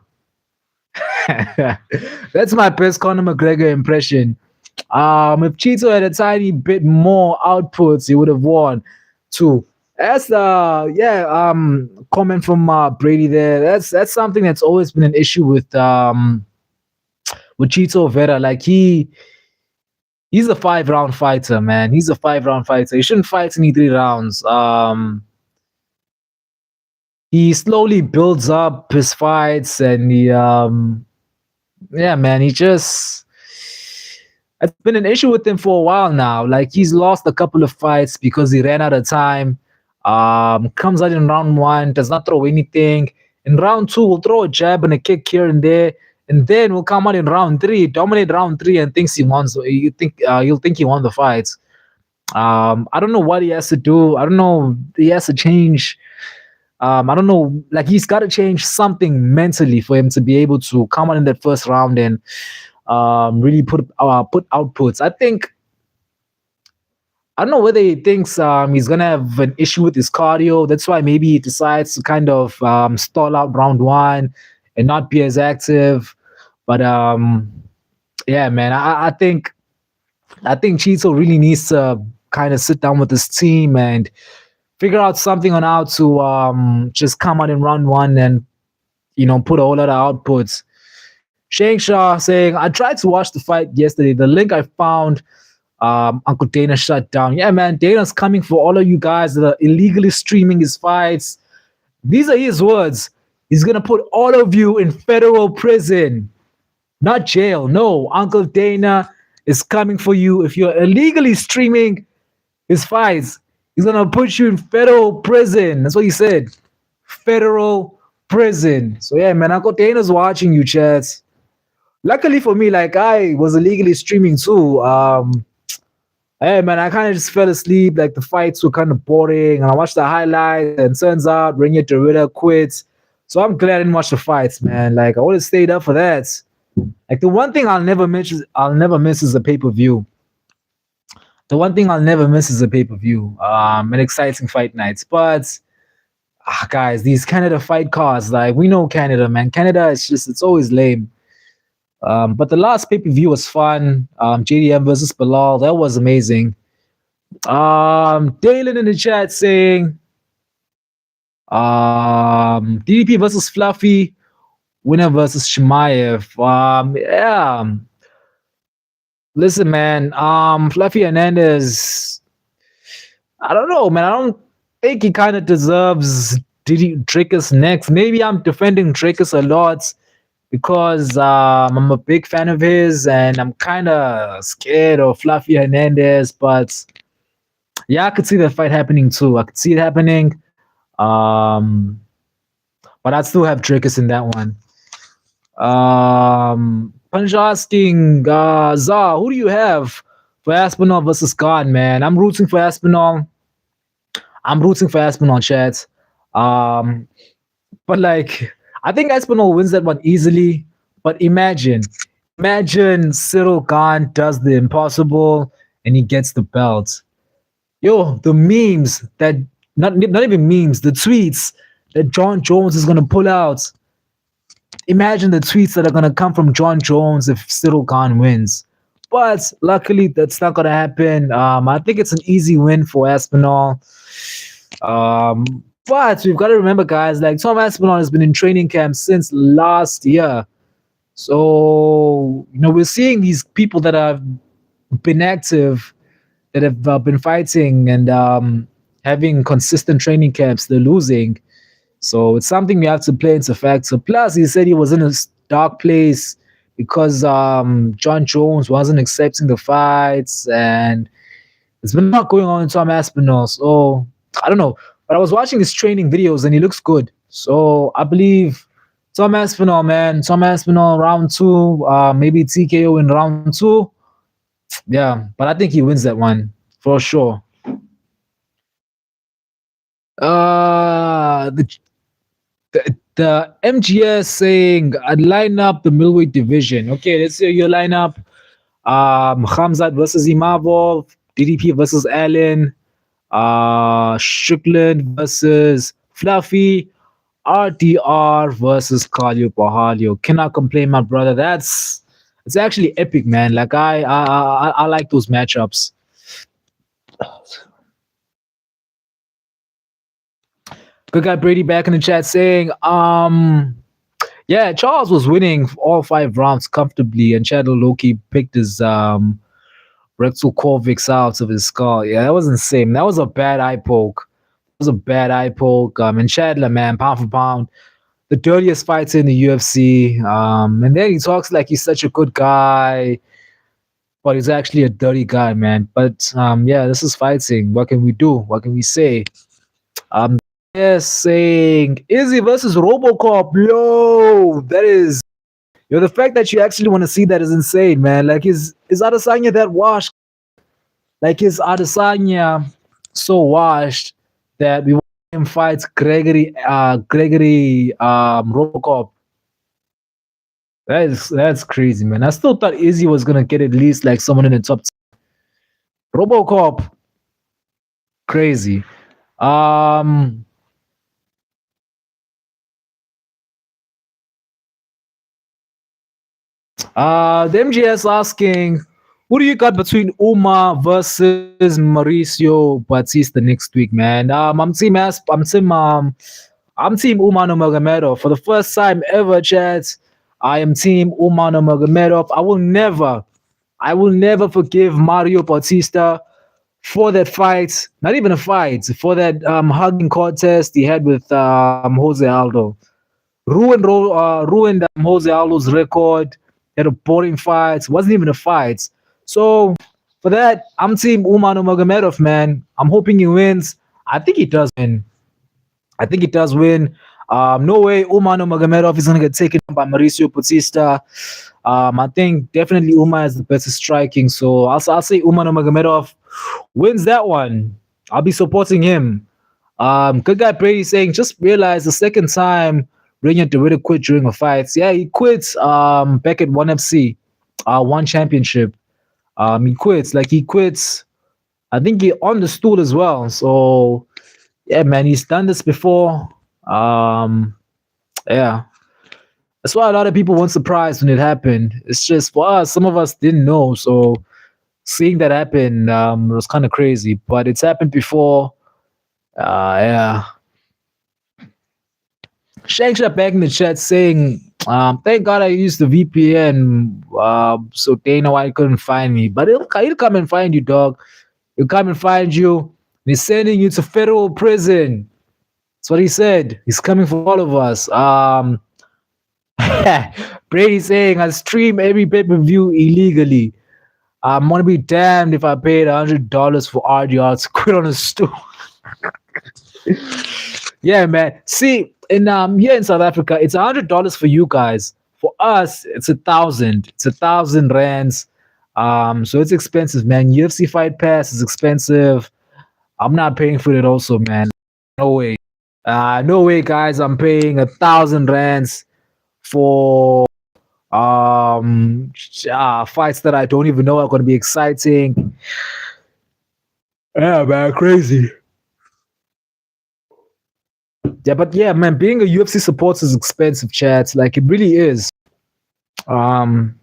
That's my best Conor McGregor impression. If Cheeto had a tiny bit more outputs, he would have won too. That's comment from Brady there. That's something that's always been an issue with Chito Vera. Like he's a 5 round fighter, man. He's a 5 round fighter. He shouldn't fight any 3 rounds. He slowly builds up his fights, and yeah, man, he just it's been an issue with him for a while now. Like he's lost a couple of fights because he ran out of time. Comes out in round one, does not throw anything. In round two, will throw a jab and a kick here and there, and then will come out in round three, dominate round three, and thinks he won. So you'll think he won the fight. I don't know what he has to do. I don't know. He has to change. I don't know. Like he's got to change something mentally for him to be able to come out in that first round and really put outputs. I don't know whether he thinks he's gonna have an issue with his cardio. That's why maybe he decides to kind of stall out round one and not be as active. But yeah, man, I think Chito really needs to kind of sit down with his team and figure out something on how to just come out in round one and put a whole lot of outputs. Shane Shaw saying, I tried to watch the fight yesterday. The link I found, Uncle Dana shut down. Yeah, man, Dana's coming for all of you guys that are illegally streaming his fights. These are his words. He's going to put all of you in federal prison, not jail. No, Uncle Dana is coming for you. If you're illegally streaming his fights, he's going to put you in federal prison. That's what he said. Federal prison. So, yeah, man, Uncle Dana's watching you, chats. Luckily for me, like I was illegally streaming too. Hey man, I kind of just fell asleep. Like the fights were kind of boring, and I watched the highlights. And turns out Renier Derrida quits. So I'm glad I didn't watch the fights, man. Like I would have stayed up for that. Like the one thing I'll never miss is a pay per view. The one thing I'll never miss is a pay per view. An exciting fight nights, but guys, these Canada fight cards, like we know Canada, man. Canada is just it's always lame. But the last pay per view was fun. JDM versus Bilal, that was amazing. Dalen in the chat saying, DDP versus Fluffy, winner versus Shemaev. Yeah. Listen, man. Fluffy Hernandez. I don't know, man. I don't think he kind of deserves Drickus next. Maybe I'm defending Drickus a lot because I'm a big fan of his and I'm kind of scared of Fluffy Hernandez. But yeah, I could see that fight happening too. I could see it happening. Um, but I'd still have Drickus in that one. Punch asking, Zar, who do you have for Aspinall versus Khan, man? I'm rooting for Aspinall. I'm rooting for Aspinall, chat. Um, but like, I think Aspinall wins that one easily. But imagine Cyril Khan does the impossible and he gets the belt. Yo, the memes that not even memes, the tweets that John Jones is gonna pull out. Imagine the tweets that are gonna come from John Jones if Cyril Khan wins. But luckily, that's not gonna happen. I think it's an easy win for Aspinall. But we've got to remember, guys, like Tom Aspinall has been in training camp since last year. So, we're seeing these people that have been active, that have been fighting and having consistent training camps, they're losing. So it's something we have to play into factor. Plus, he said he was in a dark place because John Jones wasn't accepting the fights, and there's been a lot going on in Tom Aspinall. So I don't know, but I was watching his training videos and he looks good. So I believe Tom Aspinall, man. Tom Aspinall round two, maybe TKO in round two. Yeah, but I think he wins that one for sure. The MGS saying I'd line up the middleweight division. Okay, let's see your lineup. Hamzat versus Imavov, DDP versus Allen, Strickland versus Fluffy, RDR versus Cardio Pahalio. Cannot complain, my brother. It's actually epic, man. Like I like those matchups. Good guy Brady back in the chat saying, yeah, Charles was winning all 5 rounds comfortably, and Chad Loki picked his rectal corvix out of his skull. Yeah, that was insane. That was a bad eye poke. It was a bad eye poke. And Chadler, man, pound for pound, the dirtiest fighter in the UFC. And then he talks like he's such a good guy, but he's actually a dirty guy, man. But yeah, this is fighting. What can we do? What can we say? Um, yes, saying Izzy versus Robocop. Yo, that is. Yo, the fact that you actually want to see that is insane, man. Like, is Adesanya that washed? Like, is Adesanya so washed that we want him fight Gregory Robocop? That's crazy, man. I still thought Izzy was gonna get at least like someone in the top 10. Robocop, crazy. Um, the MGS asking, who do you got between Uma versus Mauricio Batista next week, man? I'm team Uma Nurmagomedov for the first time ever, chat. I am team Uma Nurmagomedov. I will never forgive Mario Batista for that fight. Not even a fight, for that hugging contest he had with Jose Aldo. Ruined Jose Aldo's record. Had a boring fight. Wasn't even a fight. So for that, I'm team Umar Nurmagomedov, man. I'm hoping he wins. I think he does win. I think he does win. No way Umar Nurmagomedov is gonna get taken by Mauricio Batista. I think definitely Umar is the best at striking. So I'll say Umar Nurmagomedov wins that one. I'll be supporting him. Good guy Brady saying, just realized the second time Renier Dorito quit during a fight. Yeah, he quit back at ONE FC, one championship. He quits. Like he quits. I think he on the stool as well. So yeah, man, he's done this before. Yeah. That's why a lot of people weren't surprised when it happened. It's just for us, some of us didn't know. So seeing that happen was kind of crazy. But it's happened before. Yeah. Shankshot back in the chat saying, thank God I used the VPN, so Dana White couldn't find me. But he'll come and find you, dog. He'll come and find you. He's sending you to federal prison. That's what he said. He's coming for all of us. Brady saying, I stream every pay-per-view illegally. I'm gonna be damned if I paid $100 for RDR to quit on a stool. Yeah, man. See, in here in South Africa, it's $100 for you guys. For us, it's 1,000. It's 1,000 rands. So it's expensive, man. UFC Fight Pass is expensive. I'm not paying for it, also, man. No way. No way, guys. I'm paying 1,000 rands for fights that I don't even know are going to be exciting. Yeah, man, crazy. Yeah, but yeah, man, being a UFC supporter is expensive, chat. Like it really is. Um,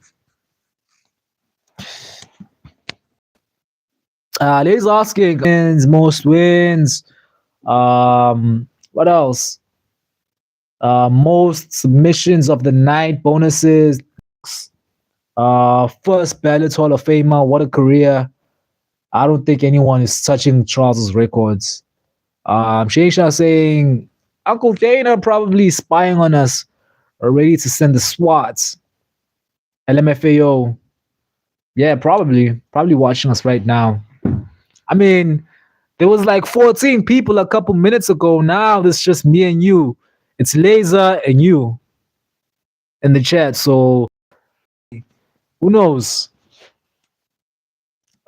Ladies asking wins, most wins. What else? Most submissions of the night, bonuses. First ballot Hall of Famer. What a career! I don't think anyone is touching Charles's records. Shane Shah saying Uncle Dana probably spying on us, or ready to send the SWATs. LMFAO. Yeah, probably watching us right now. I mean, there was like 14 people a couple minutes ago. Now there's just me and you. It's Laser and you in the chat. So who knows?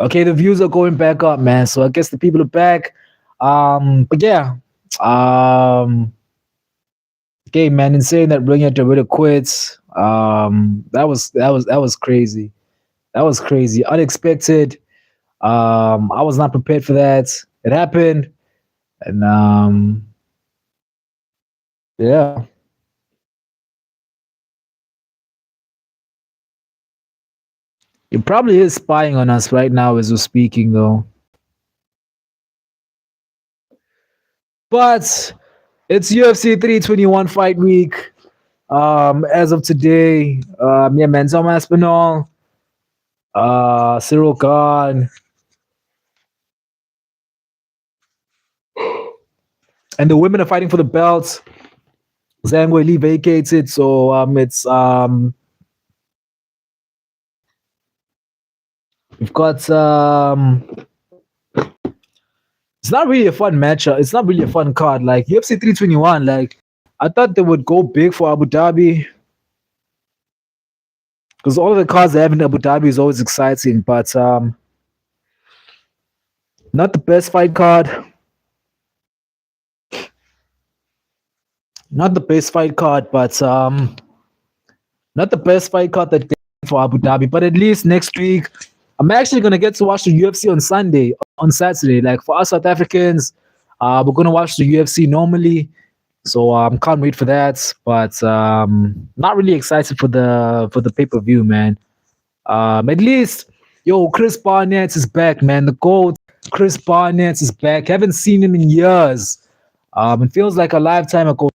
Okay, the views are going back up, man. So I guess the people are back. But yeah. Okay, man, insane that Brilliant Dorito quits. That was crazy. That was crazy. Unexpected. I was not prepared for that. It happened. And yeah. It probably is spying on us right now as we're speaking, though. But It's UFC 321 fight week. As of today, yeah, man, Tom Aspinall, Cyril Gahn, and the women are fighting for the belts. Zhang Weili vacated, so we've got it's not really a fun match. It's not really a fun card. Like UFC 321, like I thought they would go big for Abu Dhabi because all of the cards they have in Abu Dhabi is always exciting, but not the best fight card. Not the best fight card, but not the best fight card that they have for Abu Dhabi. But at least next week, I'm actually gonna get to watch the UFC on Sunday, on Saturday. Like for us South Africans, we're gonna watch the UFC normally. So can't wait for that. But not really excited for the pay per view, man. At least, yo, Chris Barnett is back, man. The GOAT, Chris Barnett is back. Haven't seen him in years. It feels like a lifetime ago.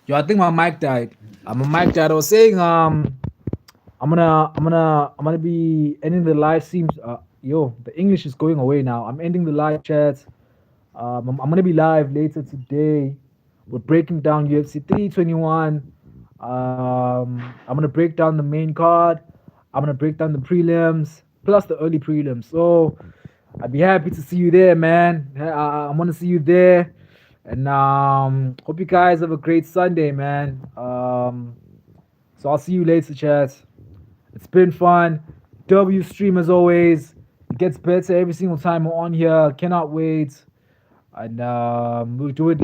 Yo, I think my mic died. My mic died. I was saying, I'm gonna be ending the live streams. Yo, the English is going away now. I'm ending the live chat. I'm gonna be live later today. We're breaking down UFC 321. I'm gonna break down the main card. I'm gonna break down the prelims plus the early prelims. So I'd be happy to see you there, man. I want to see you there, and hope you guys have a great Sunday, man. So I'll see you later, chat. It's been fun. W stream as always. It gets better every single time we're on here. Cannot wait. And we'll do it